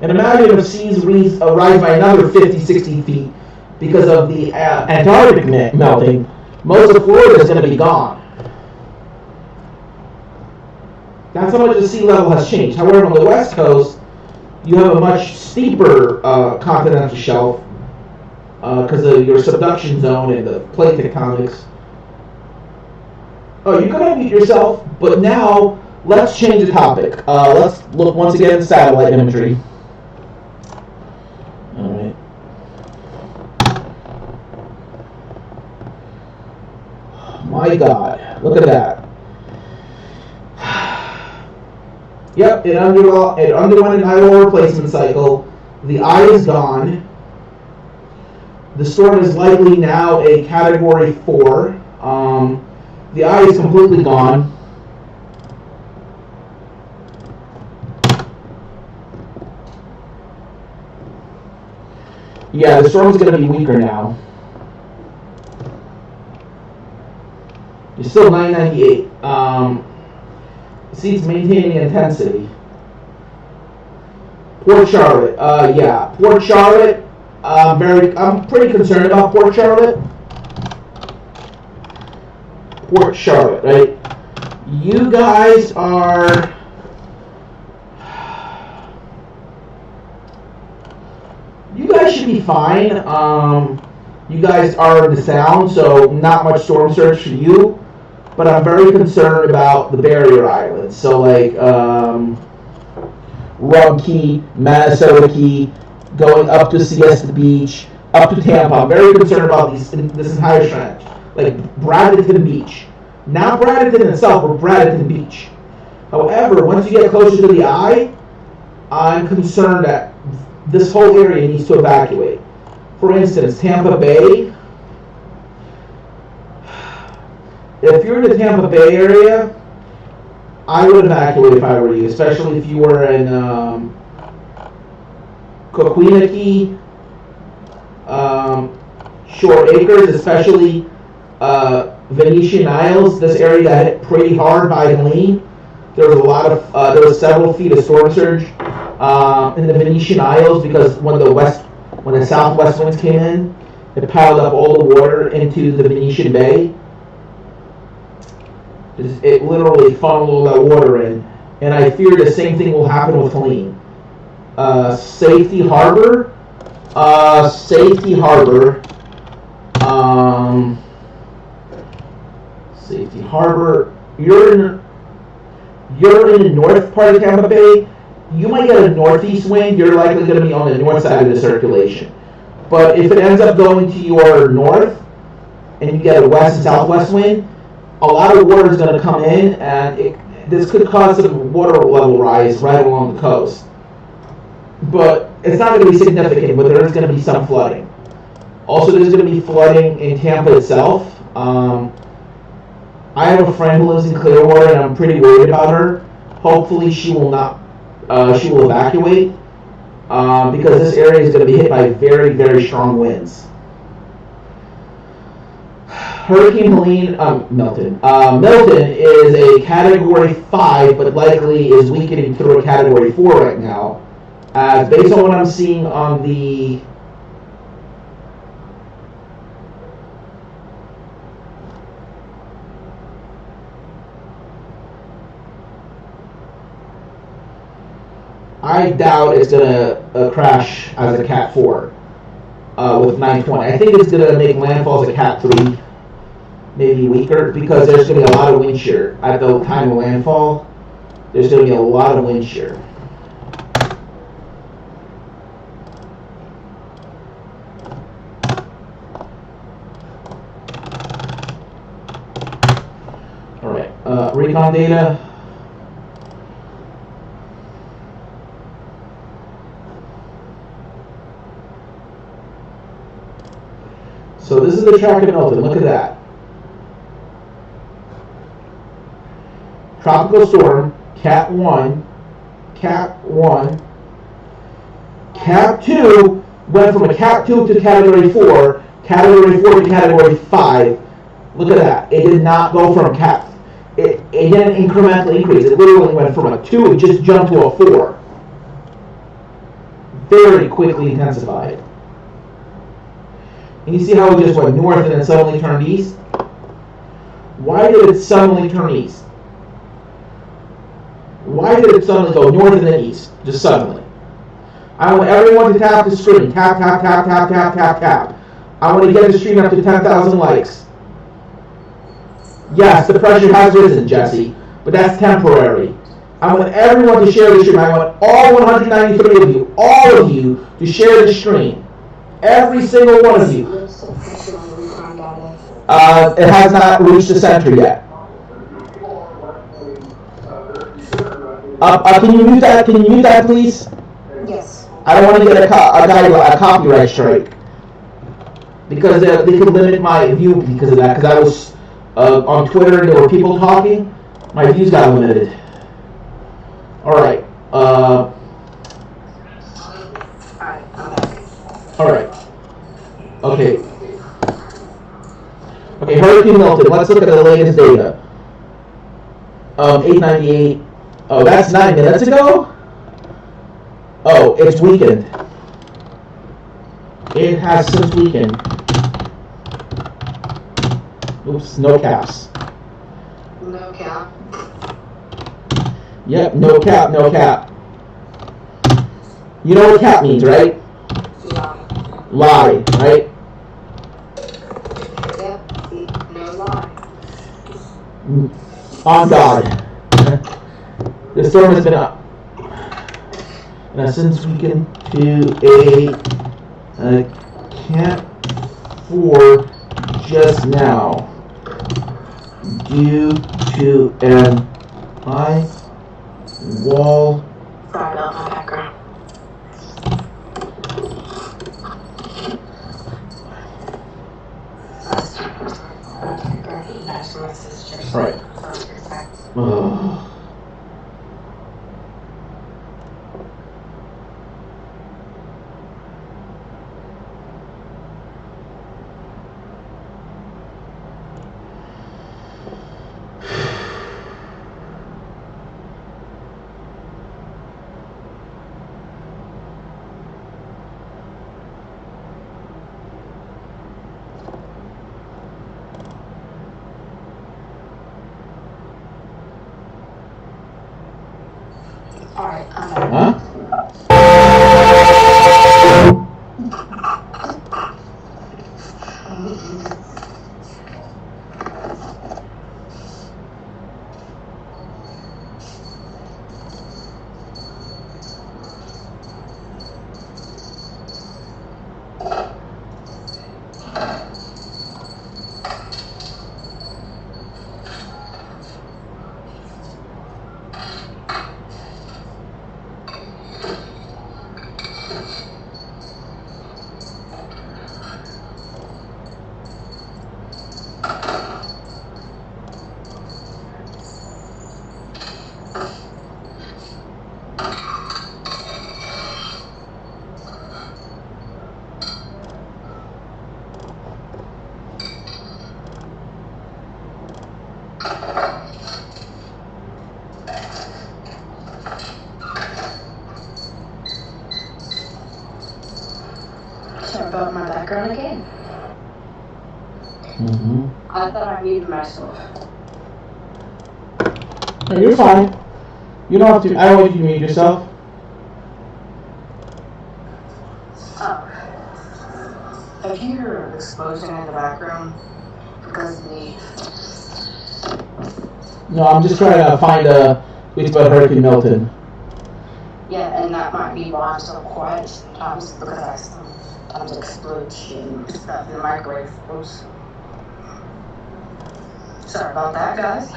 And imagine if seas rise by another 50, 60 feet because of the Antarctic melting. Most of Florida is going to be gone. That's how much the sea level has changed. However, on the west coast, you have a much steeper continental shelf because of your subduction zone and the plate tectonics. Oh, you could unmute yourself, but now let's change the topic. Let's look once again at satellite imagery. All right. My God, look at that. Yep, it underwent an EYEWALL replacement cycle. The eye is gone. The storm is likely now a Category 4. The eye is completely gone. Yeah, the storm's going to be weaker now. It's still 998. See, it's maintaining intensity. Port Charlotte. Yeah, Port Charlotte. I'm pretty concerned about Port Charlotte. Port Charlotte, right? You guys are. You guys should be fine. You guys are in the Sound, so not much storm surge for you. But I'm very concerned about the barrier islands. So like Rum Key, Minnesota Key, going up to Siesta Beach, up to Tampa. I'm very concerned about this entire stretch. Like Bradenton Beach. Not Bradenton itself, but Bradenton Beach. However, once you get closer to the eye, I'm concerned that this whole area needs to evacuate. For instance, Tampa Bay. If you're in the Tampa Bay area, I would evacuate if I were you, especially if you were in Coquina Key, Shore Acres, especially Venetian Isles. This area got hit pretty hard by Helene. There was there was several feet of storm surge in the Venetian Isles because when the southwest winds came in, it piled up all the water into the Venetian Bay. It literally funneled all that water in, and I fear the same thing will happen with Helene. Safety Harbor. Safety Harbor. Safety Harbor. You're in the north part of Tampa Bay. You might get a northeast wind. You're likely going to be on the north side of the circulation. But if it ends up going to your north, and you get a west and southwest wind, a lot of water is going to come in, and this could cause some water level rise right along the coast. But it's not going to be significant, but there is going to be some flooding. Also, there's going to be flooding in Tampa itself. I have a friend who lives in Clearwater, and I'm pretty worried about her. Hopefully, she will not. She will evacuate because this area is going to be hit by very, very strong winds. Hurricane Helene, Milton. Milton is a Category 5, but likely is weakening through a Category 4 right now. Based on what I'm seeing on the I doubt it's going to crash as a Cat 4 with 920. I think it's going to make landfall as a Cat 3. Maybe weaker, because there's going to be a lot of wind shear at the time of landfall. There's going to be a lot of wind shear. All right, recon data. So this is the track of Milton. Look at that. Tropical storm, Cat 1, Cat 1, Cat 2 went from a Cat 2 to Category 4, Category 4 to Category 5. Look at that. It did not go from Cat. It didn't incrementally increase. It literally went from a 2, it just jumped to a 4. Very quickly intensified. And you see how it just went north and then suddenly turned east? Why did it suddenly turn east? Why did it suddenly go north and then east? Just suddenly. I want everyone to tap the screen. Tap, tap, tap, tap, tap, tap, tap. I want to get the stream up to 10,000 likes. Yes, the pressure has risen, Jesse, but that's temporary. I want everyone to share the stream. I want all 193 of you, all of you, to share the stream. Every single one of you. It has not reached the center yet. Can you mute that? Can you mute that, please? Yes. I don't want to get a copyright strike because they could limit my view because of that. Because I was on Twitter and there were people talking, my views got limited. All right. All right. Okay. Okay, Hurricane Milton. Let's look at the latest data. 898. Oh, that's 9 minutes ago? Oh, it's weakened. It has since weakened. Oops, no caps. No cap. Yep, no cap, no cap. You know what cap means, right? Lie. Lie, right? Yep. No lie. On God. The storm has been up. And has since weakened to a Cat 4 just now due to an high wall. Sorry about my background. Right. Ugh. Alright, I'm back. Huh? Sorry about my background again. Mm-hmm. I thought I muted myself. No, you're fine. You don't have to. I don't want you to mute yourself. Oh. If you hear an explosion in the background, because of me. No, I'm just trying to find a tweet about Hurricane Milton. Yeah, and that might be why I'm so quiet sometimes, because I sometimes explode shit and stuff in the microwave. Oops. Sorry about that, guys.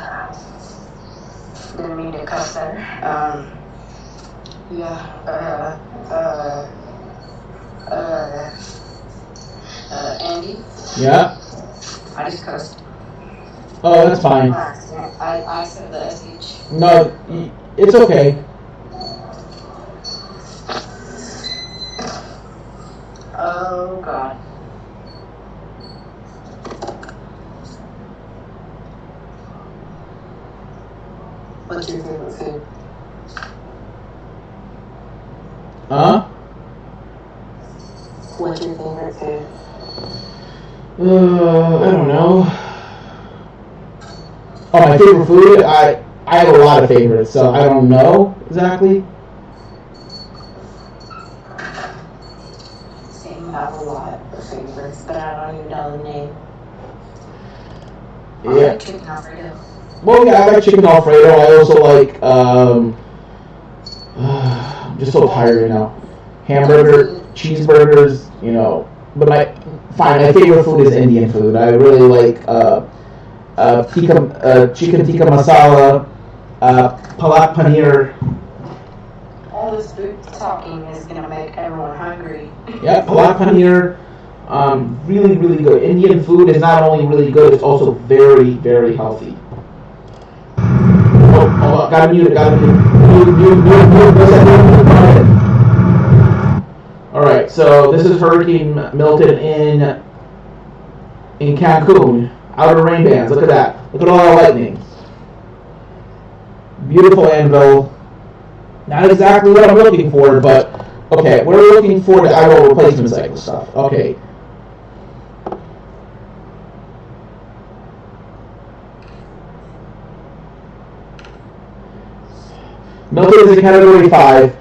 Didn't mean to cuss there. Andy, Yeah? I just cussed. Oh, that's fine. I said the SH. No, it's okay. Oh, God. What's your favorite food? Huh? What's your favorite food? I don't know. Oh, my favorite food? I have a lot of favorites, so I don't know exactly. Same, I have a lot of favorites, but I don't even know the name. I Yeah. like chicken Alfredo. Well, yeah, I like chicken Alfredo. I also like, I'm just so tired now. Hamburger, cheeseburgers, you know. But my favorite food is Indian food. I really like, chicken tikka masala, palak paneer. All this food talking is gonna make everyone hungry. Yeah, palak paneer. Really, really good. Indian food is not only really good, it's also very, very healthy. Oh, hold on, gotta mute it, gotta mute. Mute. What's that? All right, so this is Hurricane Milton in Cancun. Outer rain bands. Look at that. Look at all the lightning. Beautiful anvil. Not exactly what I'm looking for, but okay, we're looking for the EYEWALL replacement cycle stuff. Okay. Milton is a Category 5.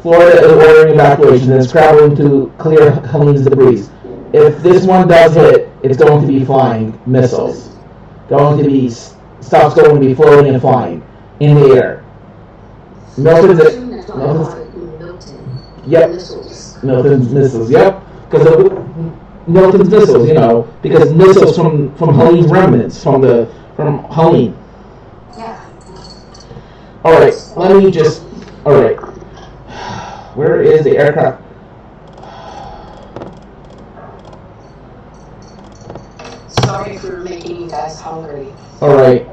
Florida is ordering evacuation and is scrambling to clear Helene's debris. If this one does hit, it's going to be flying missiles. Stuff's going to be floating and flying in the air. Milton's yep. Milton's missiles, yep. Because of Milton's missiles, you know, because missiles from Helene's remnants, from Helene. Yeah. Alright, let me just, alright. Where is the aircraft? Sorry for making you guys hungry. Alright.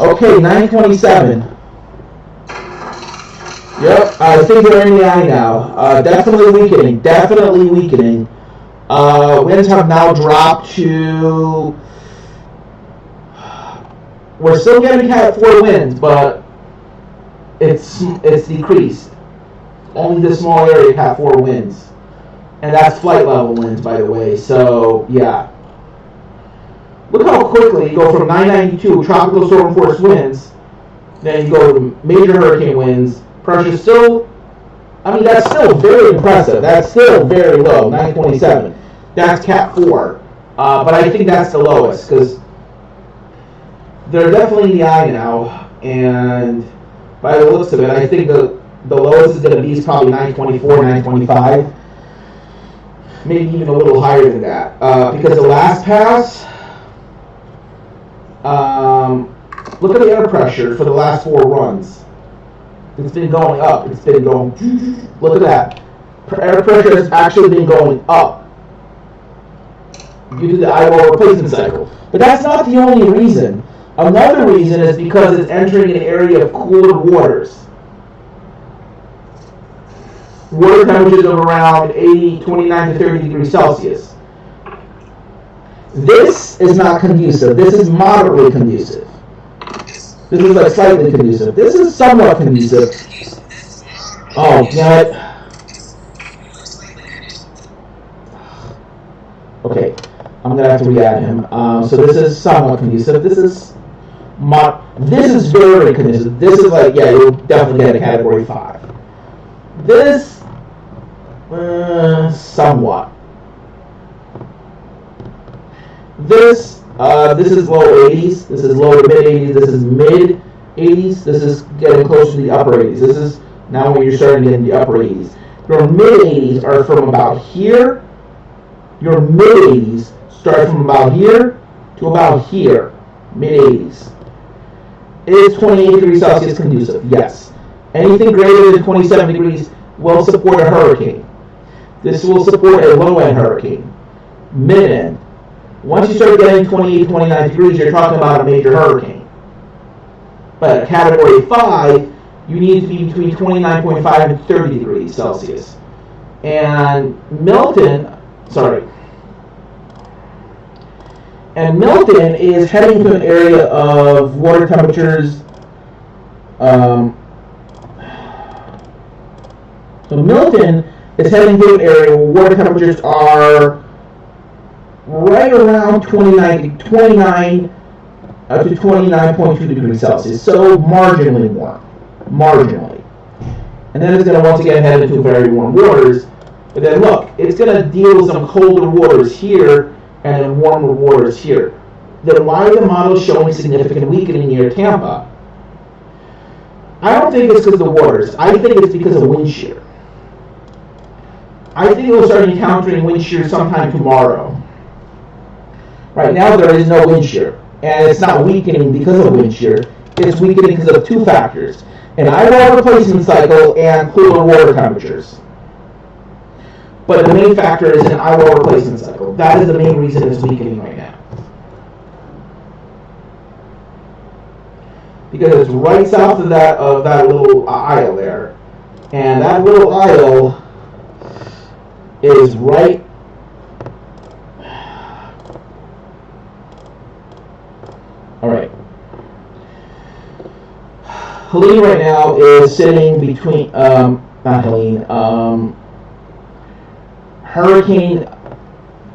Okay, 927. Yep, things are in the eye now. Definitely weakening. Winds have now dropped to... We're still getting Cat 4 winds, but it's decreased. Only this small area Cat 4 winds. And that's flight level winds, by the way, so yeah. Look how quickly you go from 992 tropical storm force winds, then you go to major hurricane winds. Pressure still, I mean, that's still very impressive. That's still very low, 927. That's Cat 4. But I think that's the lowest, because they're definitely in the eye now, and by the looks of it, I think the lowest is going to be probably 924, 925. Maybe even a little higher than that. Because the last pass, look at the air pressure for the last 4 runs. It's been going up. It's been going, look at that. Air pressure has actually been going up due to the EYEWALL replacement cycle. But that's not the only reason. Another reason is because it's entering an area of cooler waters. Water temperatures of around 29 to 30 degrees Celsius. This is not conducive. This is moderately conducive. This is like slightly conducive. This is somewhat conducive. Oh, damn it. Okay, I'm gonna have to re-add him. So this is somewhat conducive. This is very conducive. This is like, yeah, you'll definitely get a Category 5. This, somewhat. This is low 80s. This is low to mid 80s. This is mid 80s. This is getting close to the upper 80s. This is now when you're starting to get in the upper 80s. Your mid 80s are from about here. Your mid 80s start from about here to about here. Mid 80s. Is 28 degrees Celsius conducive? Yes. Anything greater than 27 degrees will support a hurricane. This will support a low-end hurricane. Mid-end. Once you start getting 28, 29 degrees, you're talking about a major hurricane. But a Category 5, you need to be between 29.5 and 30 degrees Celsius. And Milton is heading to an area of water temperatures. So Milton is heading to an area where water temperatures are right around 29 to 29.2 degrees Celsius. So marginally warm. Marginally. And then it's going to once again head into very warm waters. But then look, it's going to deal with some colder waters here and then warmer waters here. Then why are the models showing significant weakening near Tampa? I don't think it's because of the waters. I think it's because of wind shear. I think we'll start encountering wind shear sometime tomorrow. Right now there is no wind shear. And it's not weakening because of wind shear. It's weakening because of 2 factors. An EYEWALL replacement cycle and cooler water temperatures. But the main factor is an EYEWALL replacement cycle. That is the main reason it's weakening right now. Because it's right south of that little isle there. And that little isle, is right. All right. Helene right now is sitting between, not Helene, Hurricane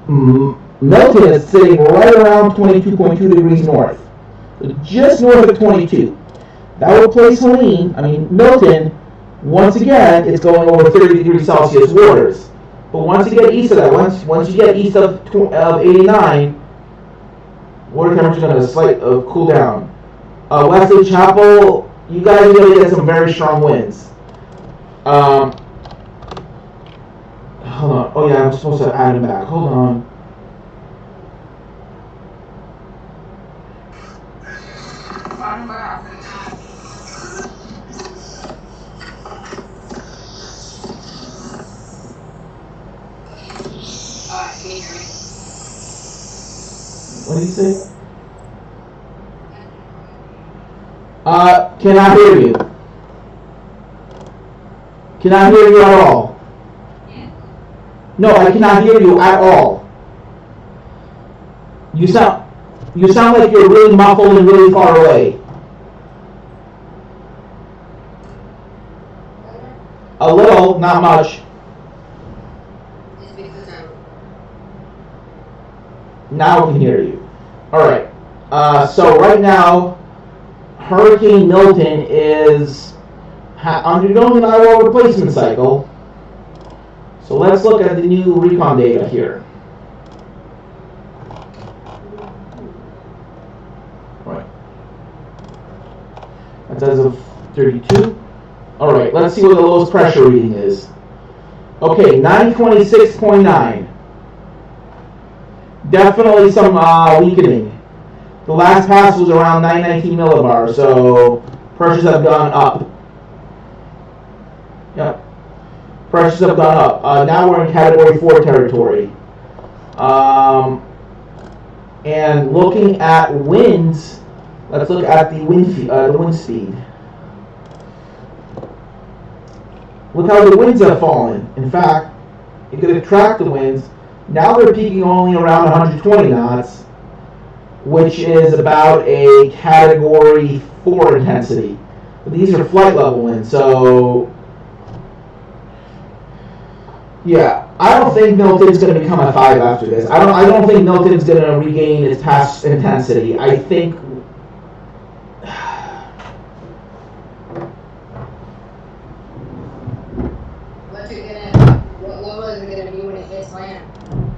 Milton is sitting right around 22.2 degrees north. So just north of 22. That would place Milton, once again, is going over 30 degrees Celsius waters. But once you get east of that, once you get east of 89, water temperature is going to slight cool down. Wesley Chapel, you guys are going to get some very strong winds. Hold on. Oh yeah, I'm supposed to add him back. Hold on. I'm back. Can you hear me? What did you say? Cannot hear you. Cannot hear you at all. No, I cannot hear you at all. You sound like you're really muffled and really far away. A little, not much. Now I can hear you. Alright. So right now, Hurricane Milton is undergoing an EYEWALL replacement cycle. So let's look at the new recon data here. Right. That's as of 32. Alright, let's see what the lowest pressure reading is. Okay, 926.9. Definitely some weakening. The last pass was around 919 millibars, so pressures have gone up. Yep. Pressures have gone up. Now we're in Category 4 territory. And looking at winds, let's look at the wind speed. Look how the winds have fallen. In fact, you could track the winds. Now they're peaking only around 120 knots, which is about a Category 4 intensity. But these are flight level winds, so yeah, I don't think Milton's going to become a 5 after this. I don't think Milton's going to regain its past intensity. I think What level is it going to be when it hits land?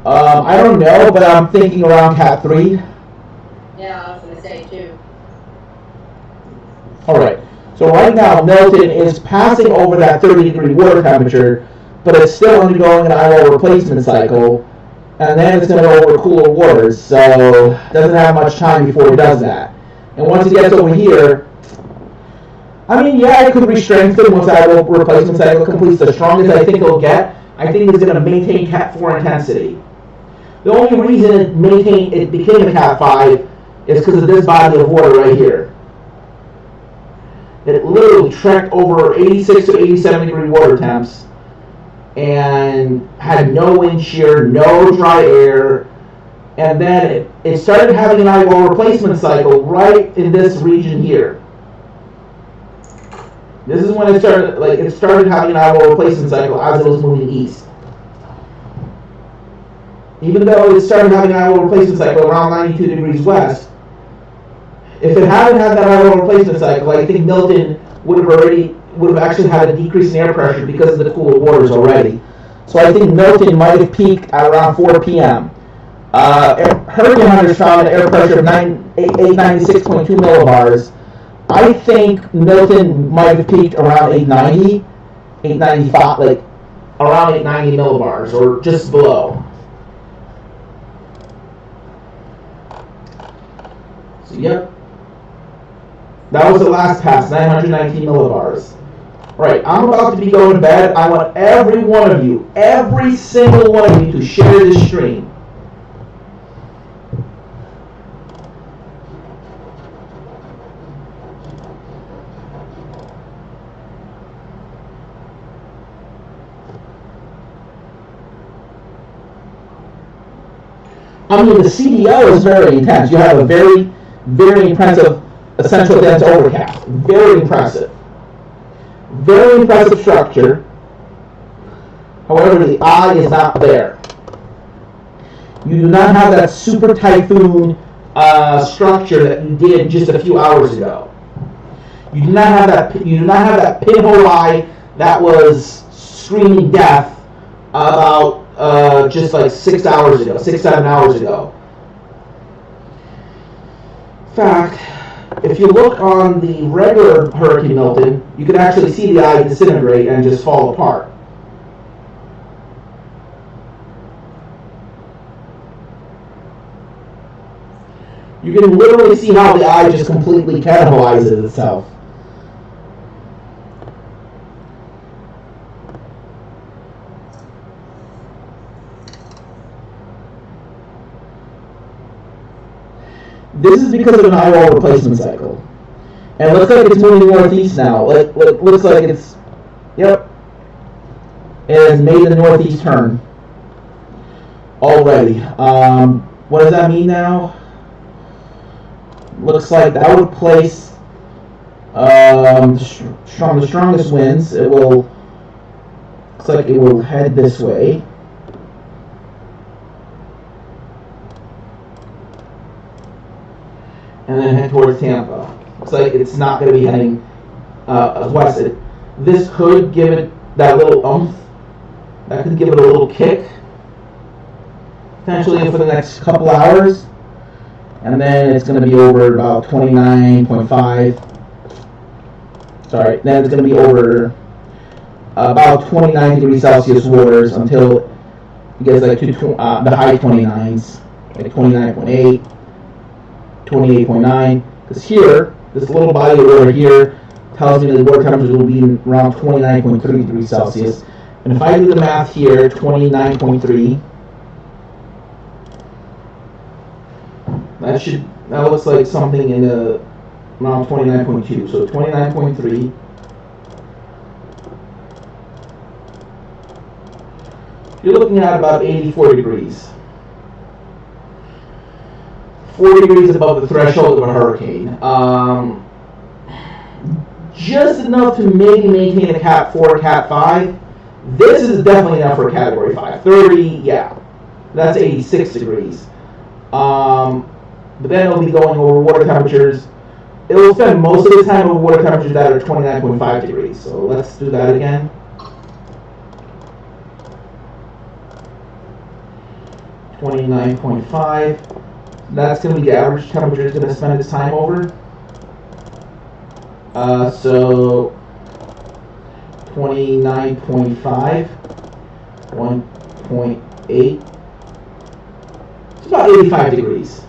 I don't know, but I'm thinking around Cat 3. Yeah, I was going to say 2. Alright, so right now Milton is passing over that 30-degree water temperature, but it's still undergoing an EYEWALL replacement cycle, and then it's going to go over cooler waters, so it doesn't have much time before it does that. And once it gets over here, it could re-strengthen once that replacement cycle completes. The strongest I think it'll get, I think it's going to maintain Cat 4 intensity. The only reason it became a Cat 5 is because of this body of water right here. It literally trekked over 86 to 87 degree water temps and had no wind shear, no dry air, and then it started having an EYEWALL replacement cycle right in this region here. This is when it started having an EYEWALL replacement cycle as it was moving east. Even though it started having an EYEWALL replacement cycle around 92 degrees west, if it hadn't had that EYEWALL replacement cycle, I think Milton would have actually had a decrease in air pressure because of the cooler waters already. So I think Milton might have peaked at around 4 p.m. Hurricane Hunters found an air pressure of 896.2 millibars. I think Milton might have peaked around 890, 895, like around 890 millibars or just below. So yep. That was the last pass, 919 millibars. Alright, I'm about to be going to bed. I want every one of you, every single one of you to share this stream. I mean, the CDO is very intense. You have a very, very impressive essential dense overcast. Very impressive. Very impressive structure. However, the eye is not there. You do not have that super typhoon structure that you did just a few hours ago. You do not have that. You do not have that pinhole eye that was screaming death about just like 6 hours ago, 6-7 hours ago. In fact, if you look on the regular Hurricane Milton, you can actually see the eye disintegrate and just fall apart. You can literally see how the eye just completely cannibalizes itself. This is because of an EYEWALL replacement cycle. And it looks like it's moving northeast now. It looks like it's, yep, it has made the northeast turn already. What does that mean now? Looks like that would place the strongest winds. It will, looks like it will head this way. And then head towards Tampa. Looks like it's not going to be heading west. This could give it that little oomph. That could give it a little kick. Potentially for the next couple hours. And then it's going to be over about 29.5. Sorry, then it's going to be over about 29 degrees Celsius waters until it gets like to the high 29s, like 29.8. 28.9, because here, this little body of water here tells me that the water temperature will be around 29.3 degrees Celsius. And if I do the math here, 29.3, that looks like something in the around 29.2. So 29.3. You're looking at about 84 degrees. 4 degrees above the threshold of a hurricane. Just enough to maybe maintain a Cat 4, Cat 5. This is definitely enough for a Category 5. 30, yeah. That's 86 degrees. But then it'll be going over water temperatures. It will spend most of the time over water temperatures that are 29.5 degrees. So let's do that again. $29.5. That's going to be the average temperature it's going to spend its time over. So 29.5, 1.8. It's about 85 degrees.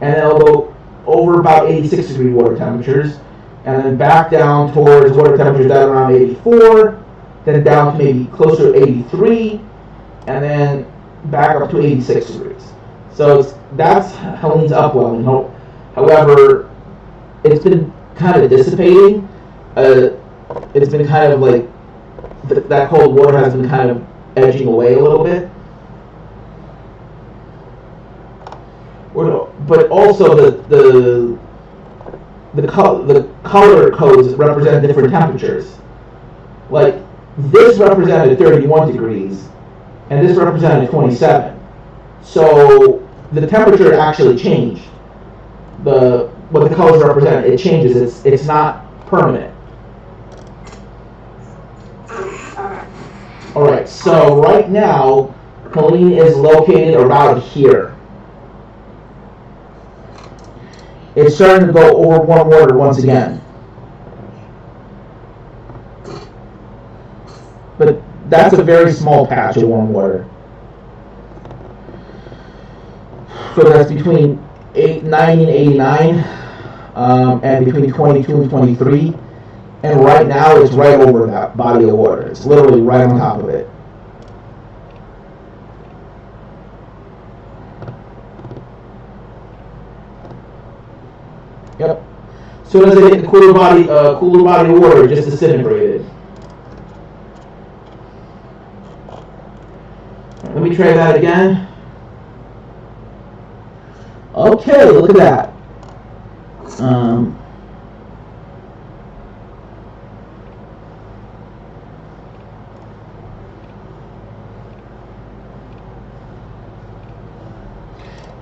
And then it'll go over about 86 degree water temperatures, and then back down towards water temperatures that are around 84, then down to maybe closer to 83, and then back up to 86 degrees. So that's Helene's upwelling. However, it's been kind of dissipating. It's been kind of like that cold water has been kind of edging away a little bit. But also the color codes represent different temperatures. Like this represented 31 degrees, and this represented 27. So the temperature actually changed. What the colors represent, it changes. It's not permanent. All right. So right now, Helene is located around here. It's starting to go over warm water once again. But that's a very small patch of warm water. So that's between 90 and 89, and between 22 and 23. And right now it's right over that body of water. It's literally right on top of it. Yep. As soon as it hit the cooler body of water, it just disintegrated. Let me try that again. Okay, look at that.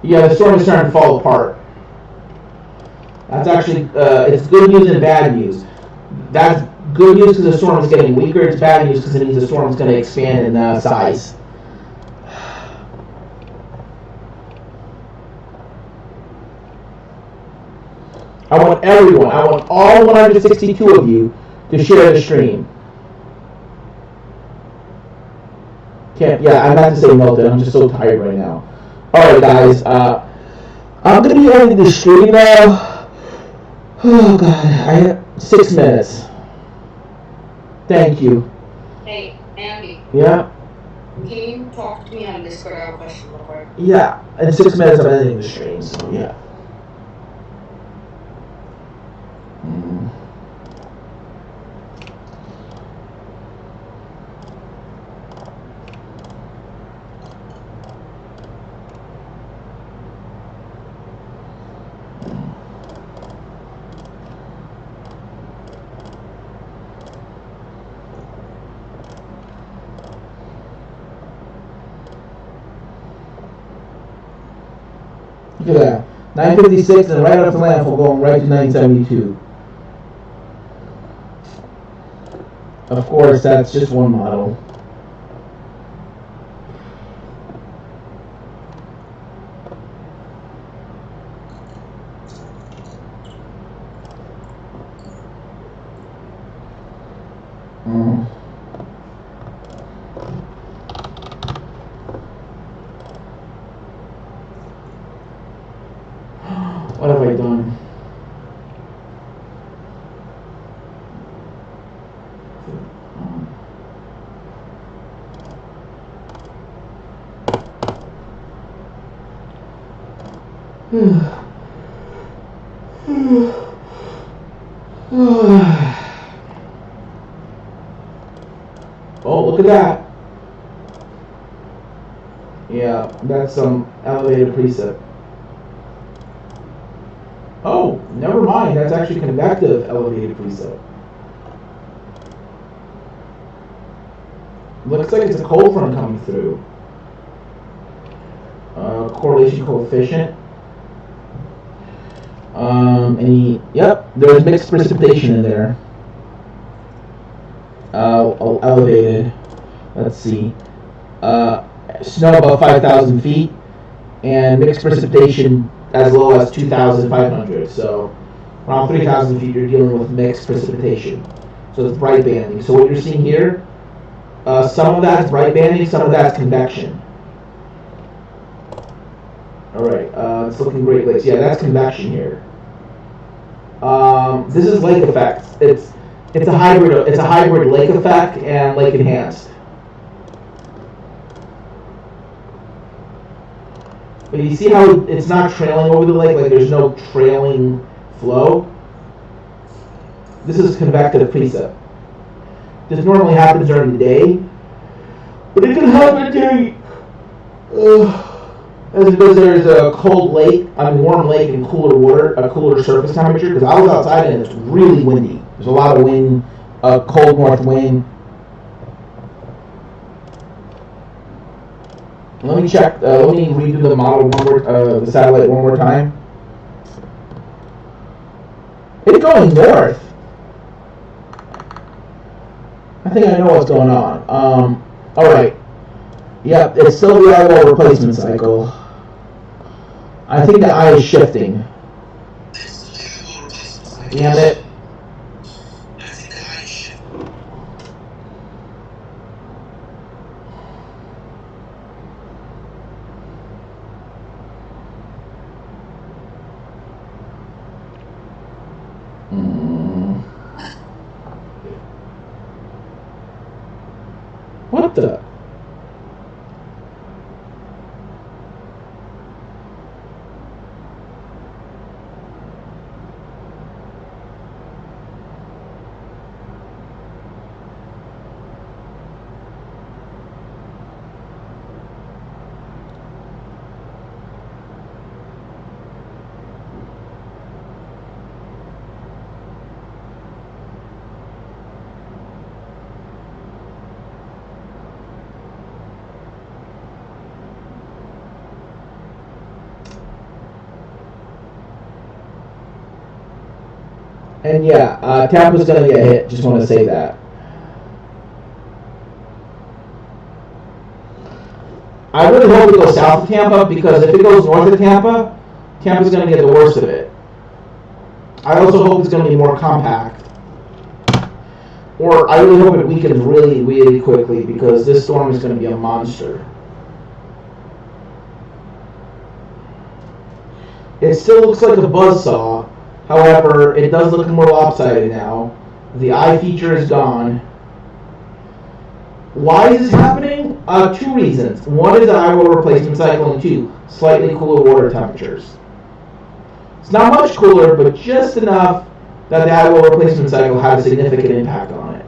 Yeah, the storm is starting to fall apart. That's actually, it's good news and bad news. That's good news because the storm is getting weaker. It's bad news because it means the storm is going to expand in size. I want everyone, I want all 162 of you to share the stream. Yeah, I meant to say Milton. I'm just so tired right now. Alright, guys. I'm going to be ending the stream now. Oh, God. I have 6 minutes. Thank you. Hey, Andy. Yeah? Can you talk to me on Discord? I have a question real quick. Yeah. In 6 minutes, I'm ending the stream. So, yeah. Look at that. 956 and right off the landfall going right to 972. Of course, that's just one model. What have I done? Oh, look at that. Yeah, that's some elevated precip. Oh, never mind. That's actually convective elevated precip. Looks like it's a cold front coming through. Correlation coefficient. Yep, there's mixed precipitation in there. Elevated. Let's see. Snow above 5,000 feet, and mixed precipitation as low as 2,500. So around 3,000 feet, you're dealing with mixed precipitation. So it's bright banding. So what you're seeing here, some of that's bright banding, some of that's convection. All right, it's looking Great Lakes. Yeah, that's convection here. This is lake effect. It's a hybrid. It's a hybrid lake effect and lake enhanced. But you see how it's not trailing over the lake, like there's no trailing flow? This is convective precip. This normally happens during the day, but it can happen during, because there's a cold lake, warm lake and cooler water, a cooler surface temperature, because I was outside and it's really windy. There's a lot of wind, cold north wind. Let me check, let me redo the model the satellite one more time. It's going north. I think I know what's going on. Alright. Yep, it's still the EYEWALL replacement cycle. I think the eye is shifting. Damn it. What the? And yeah, Tampa's going to get hit. Just want to say that. I really hope it goes south of Tampa, because if it goes north of Tampa, Tampa's going to get the worst of it. I also hope it's going to be more compact. Or I really hope it weakens really, really quickly, because this storm is going to be a monster. It still looks like a buzzsaw. However, it does look more lopsided now. The eye feature is gone. Why is this happening? 2 reasons. One is the EYEWALL replacement cycle, and 2, slightly cooler water temperatures. It's not much cooler, but just enough that the EYEWALL replacement cycle had a significant impact on it.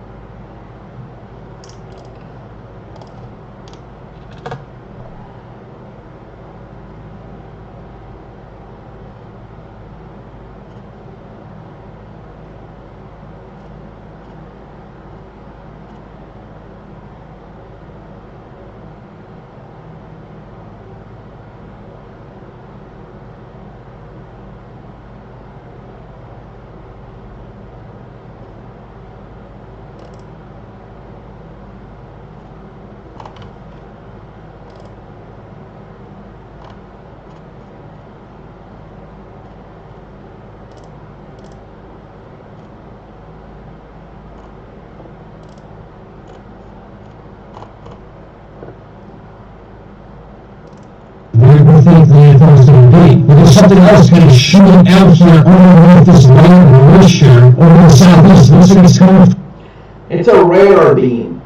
Think the landfall is going to be. But there's something else kind of shooting out here underneath this light moisture over the southeast. Looks like it's coming. It's a radar beam.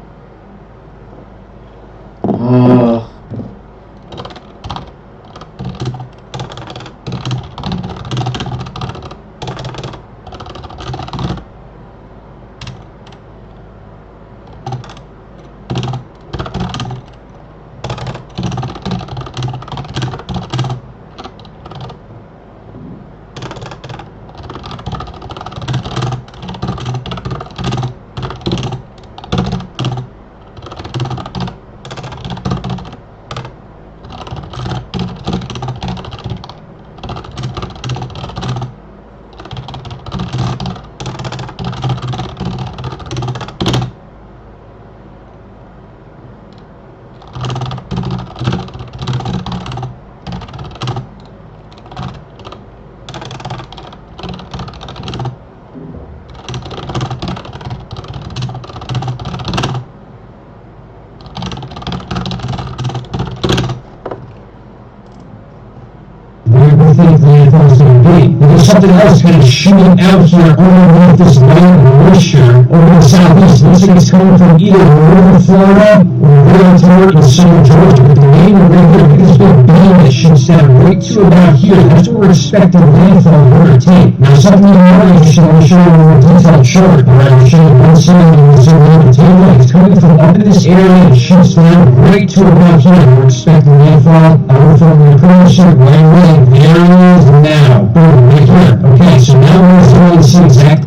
Think the landfall is going to be. But there's something else kind of shooting out here underneath this light moisture over the southeast. Looks like it's coming from either northern Florida or very toward in southern Georgia. But the main one right here, this big beam that shoots down right to about here, that's what we're expecting landfall to take. Now, something you might be interested in, I'll show you a more detailed chart. Alright, I'll show you one side and this other on the table. It's coming from up in this area and shoots down right to about here. We're expecting landfall. We're from the pressure right away. There it is now. Boom, right here. Okay, so now we're going to see exactly.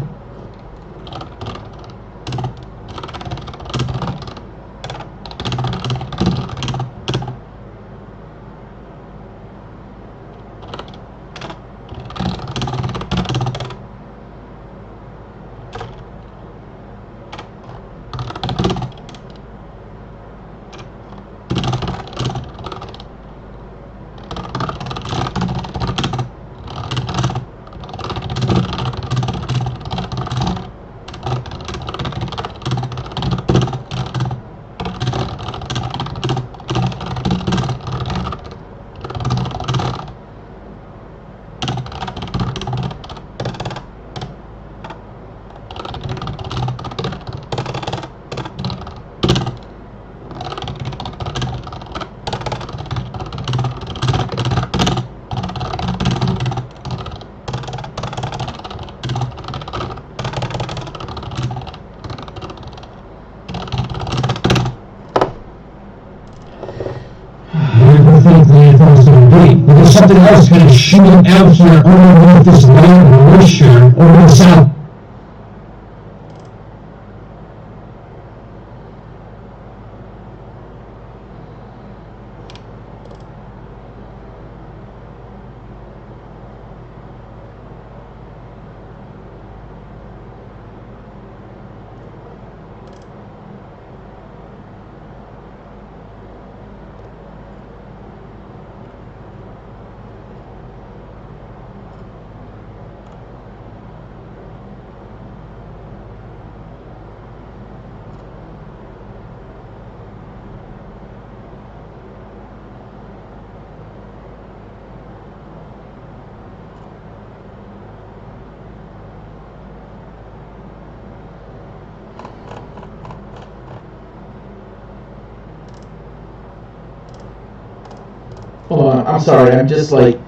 Think the landfall is going to be. But there's something else kind of shooting out here underneath this light moisture over the south. I'm sorry, I'm just like...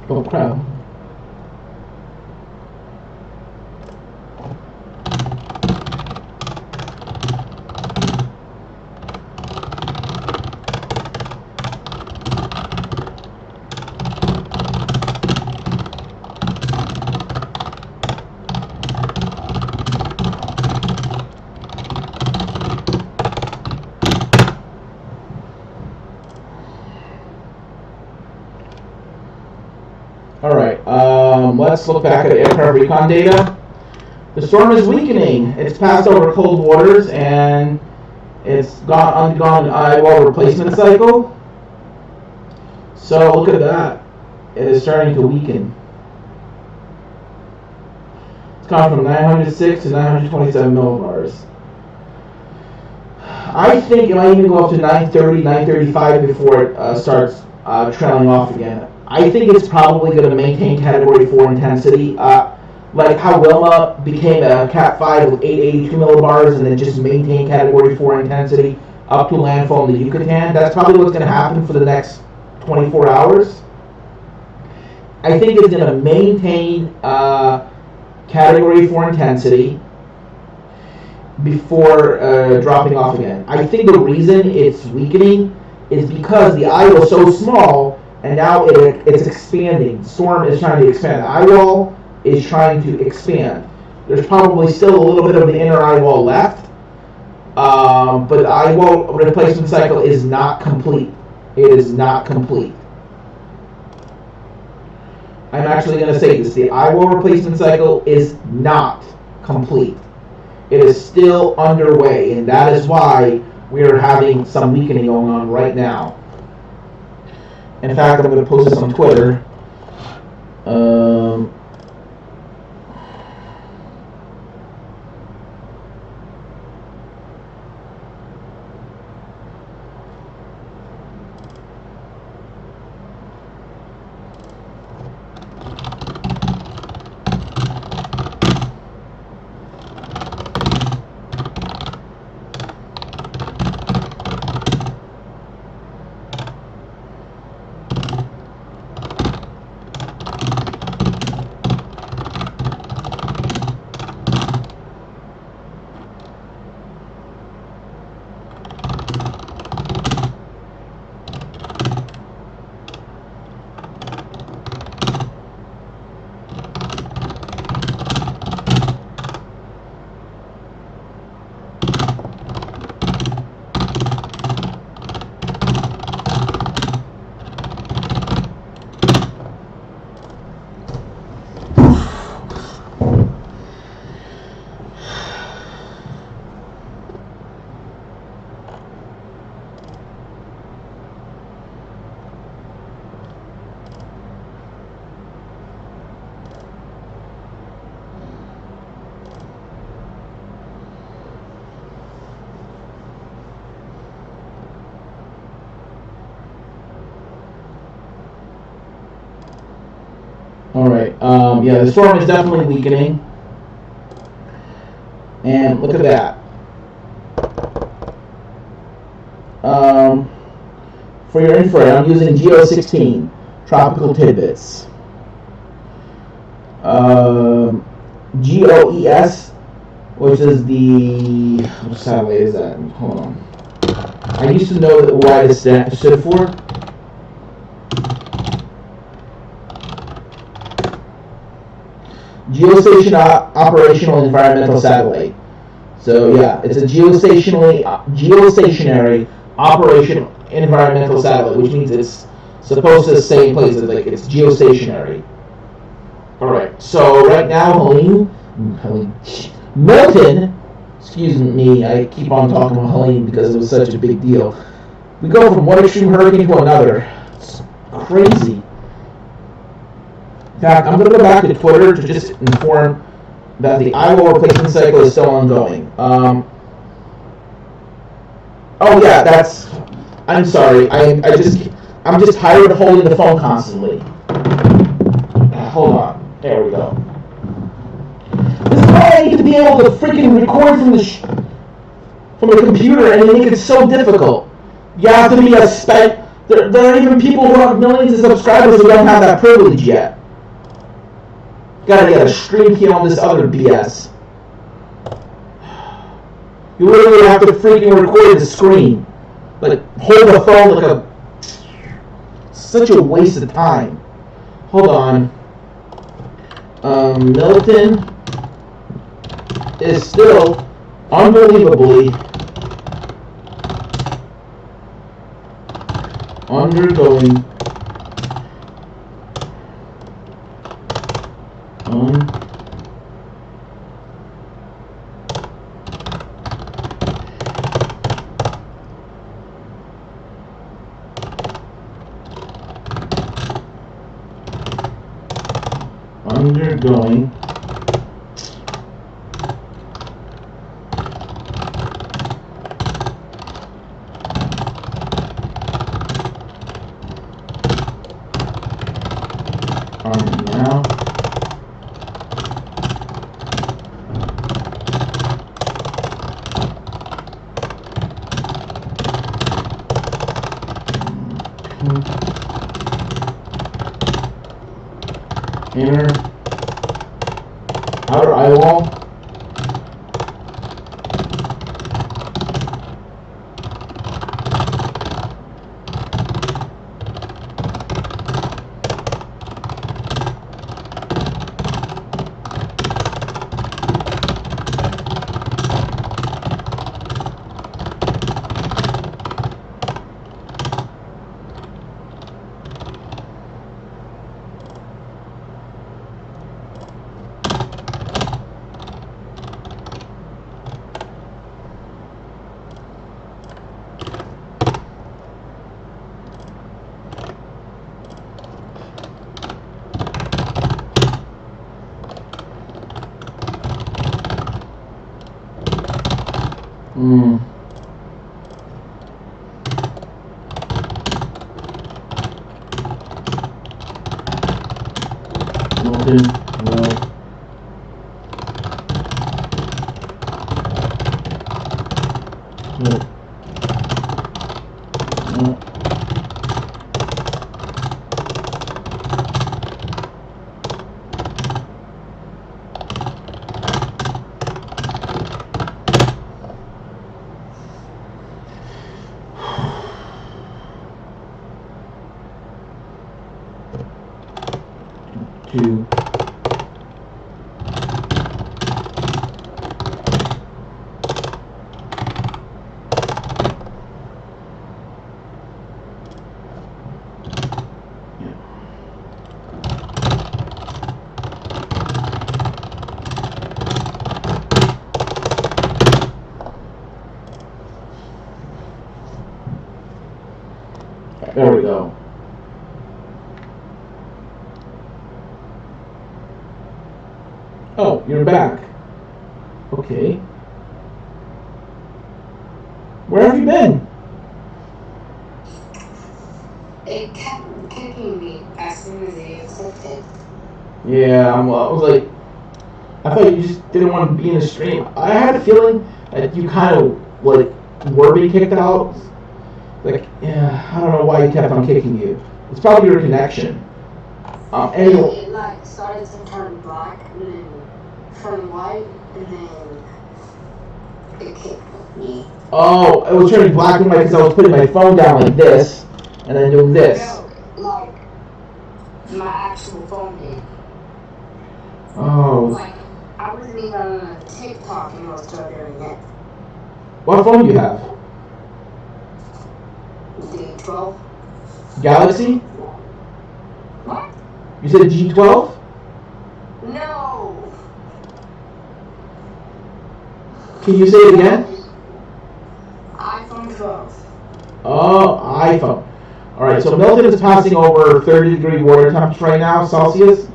Oh, crap. Alright, let's look back at aircraft recon data. The storm is weakening. It's passed over cold waters and it's undergone an EYEWALL replacement cycle. So look at that. It is starting to weaken. It's gone from 906 to 927 millibars. I think it might even go up to 930, 935 before it starts trailing off again. I think it's probably going to maintain Category 4 intensity, like how Wilma became a Cat 5 with 882 millibars and then just maintain Category 4 intensity up to landfall in the Yucatan. That's probably what's going to happen for the next 24 hours. I think it's going to maintain Category 4 intensity before dropping off again. I think the reason it's weakening is because the EYEWALL is so small and now it's expanding. The storm is trying to expand. The EYEWALL is trying to expand. There's probably still a little bit of the inner EYEWALL left, but the EYEWALL replacement cycle is not complete. It is not complete. I'm actually going to say this. The EYEWALL replacement cycle is not complete. It is still underway, and that is why we are having some weakening going on right now. In fact, I'm going to post this on Twitter. Alright, yeah, the storm is definitely weakening. And look at that. For your infrared, I'm using GEO16, Tropical Tidbits. GOES, which is the, what satellite is that? Hold on. I used to know that what it stood for. Geostationary Operational Environmental Satellite. So yeah, it's a geostationary operational environmental satellite, which means it's supposed to stay in place. Like it's geostationary. All right. So right now, Milton Excuse me, I keep on talking about Helene because it was such a big deal. We go from one extreme hurricane to another. It's crazy. In fact, I'm going to go back to Twitter to just inform that the EYEWALL replacement cycle is still ongoing. Oh yeah, that's. I'm sorry. I'm just tired of holding the phone constantly. Hold on. There we go. This is why I need to be able to freaking record from the computer, and they make it so difficult. You have to be a spec. There are even people who have millions of subscribers who don't have that privilege yet. Gotta get a stream key on this other BS. You literally have to freaking record the screen. Like, hold the phone like a... Such a waste of time. Hold on. Milton is still unbelievably undergoing undergoing now inner outer EYEWALL to there we go. Oh, you're back. Okay. Where have you been? It kept kicking me as soon as they accepted. Yeah, I was like, I thought you just didn't want to be in the stream. I had a feeling that you kind of, like, were being kicked out. Like, yeah, I don't know why you kept on kicking you. It's probably your connection. Anyway. It like started to turn black and then turn white and then it kicked me. Oh, it was turning black and white because I was putting my phone down like this and then doing this. No, like my actual phone did. Oh. Like I wasn't even on TikTok and I was still doing it. What phone do you have? The 12. Galaxy? What? You said G12? No. Can you say it again? iPhone 12. Oh, iPhone. Alright, so Milton is passing over 30-degree water temps right now, Celsius.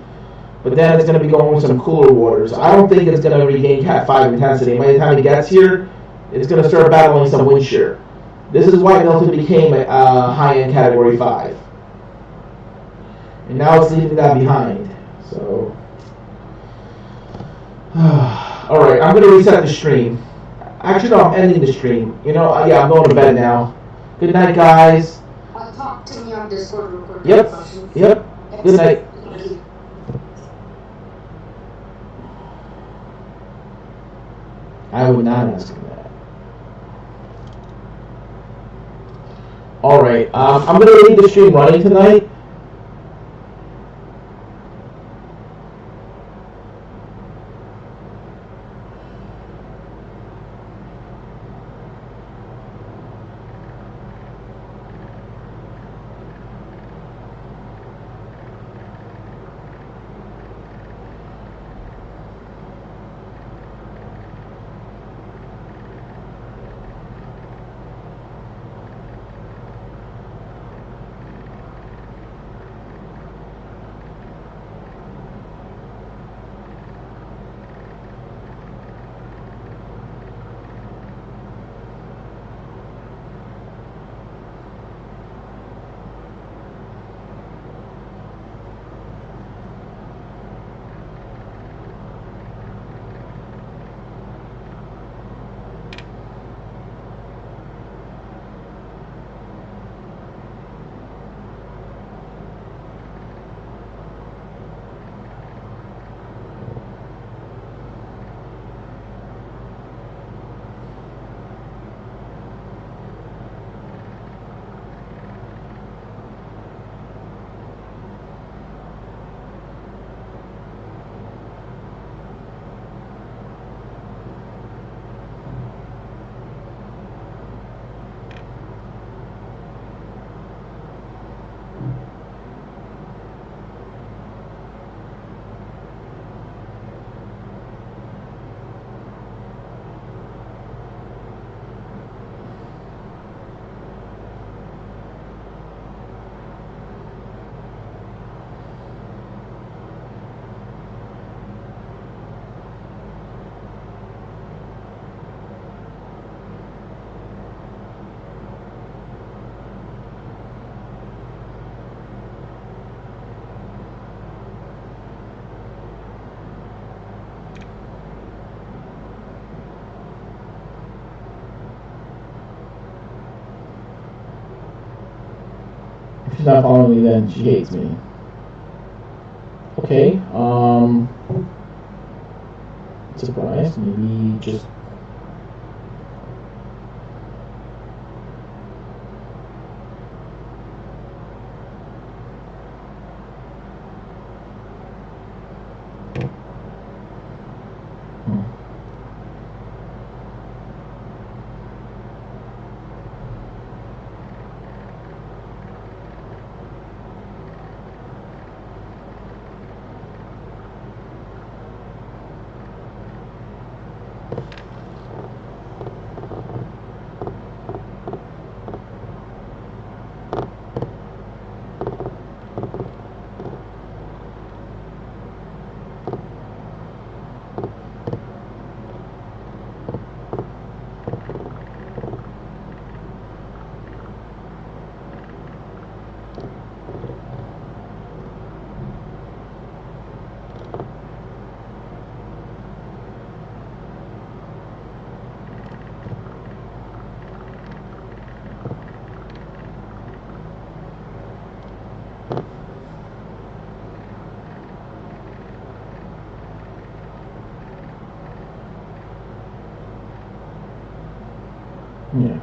But then it's going to be going with some cooler waters. I don't think it's going to regain Cat 5 intensity. By the time it gets here, it's going to start battling some wind shear. This is why Milton became a high-end Category 5. And now it's leaving that behind. So, alright, I'm going to reset the stream. Actually, no, I'm ending the stream. You know, yeah, I'm going to bed now. Good night, guys. Talk to me on Discord real quick. Yep. Good night. I would not ask him that. Alright, I'm going to leave the stream running tonight. If she's not following me, then she hates me. Okay, surprise, maybe just... Yeah.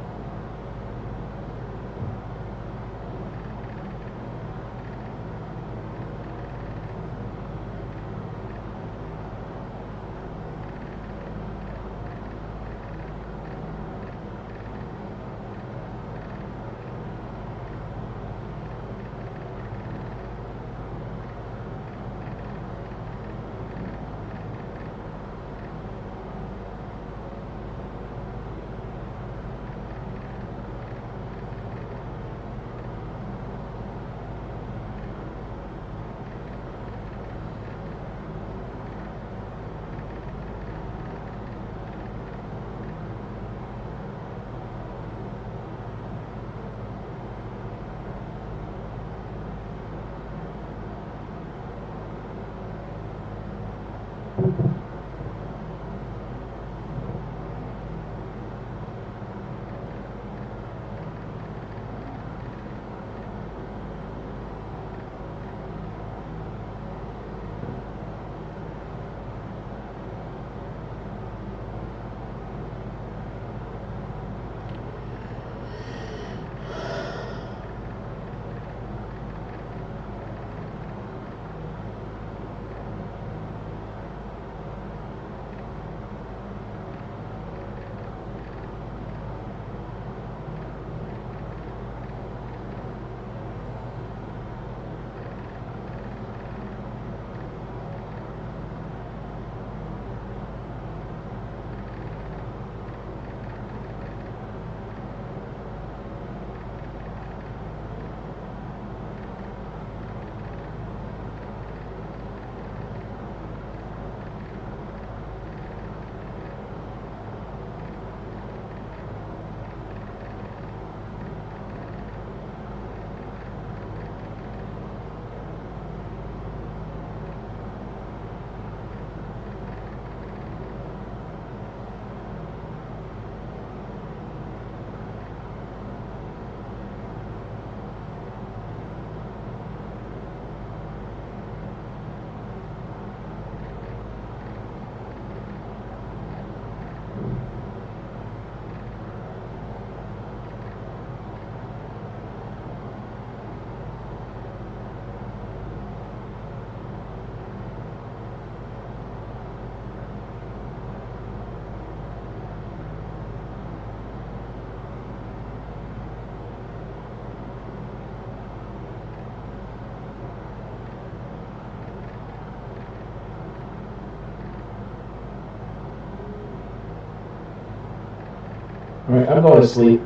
All right, I'm going to sleep.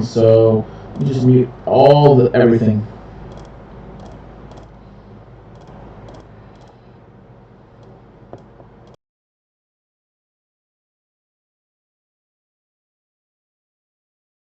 So you just mute all the everything.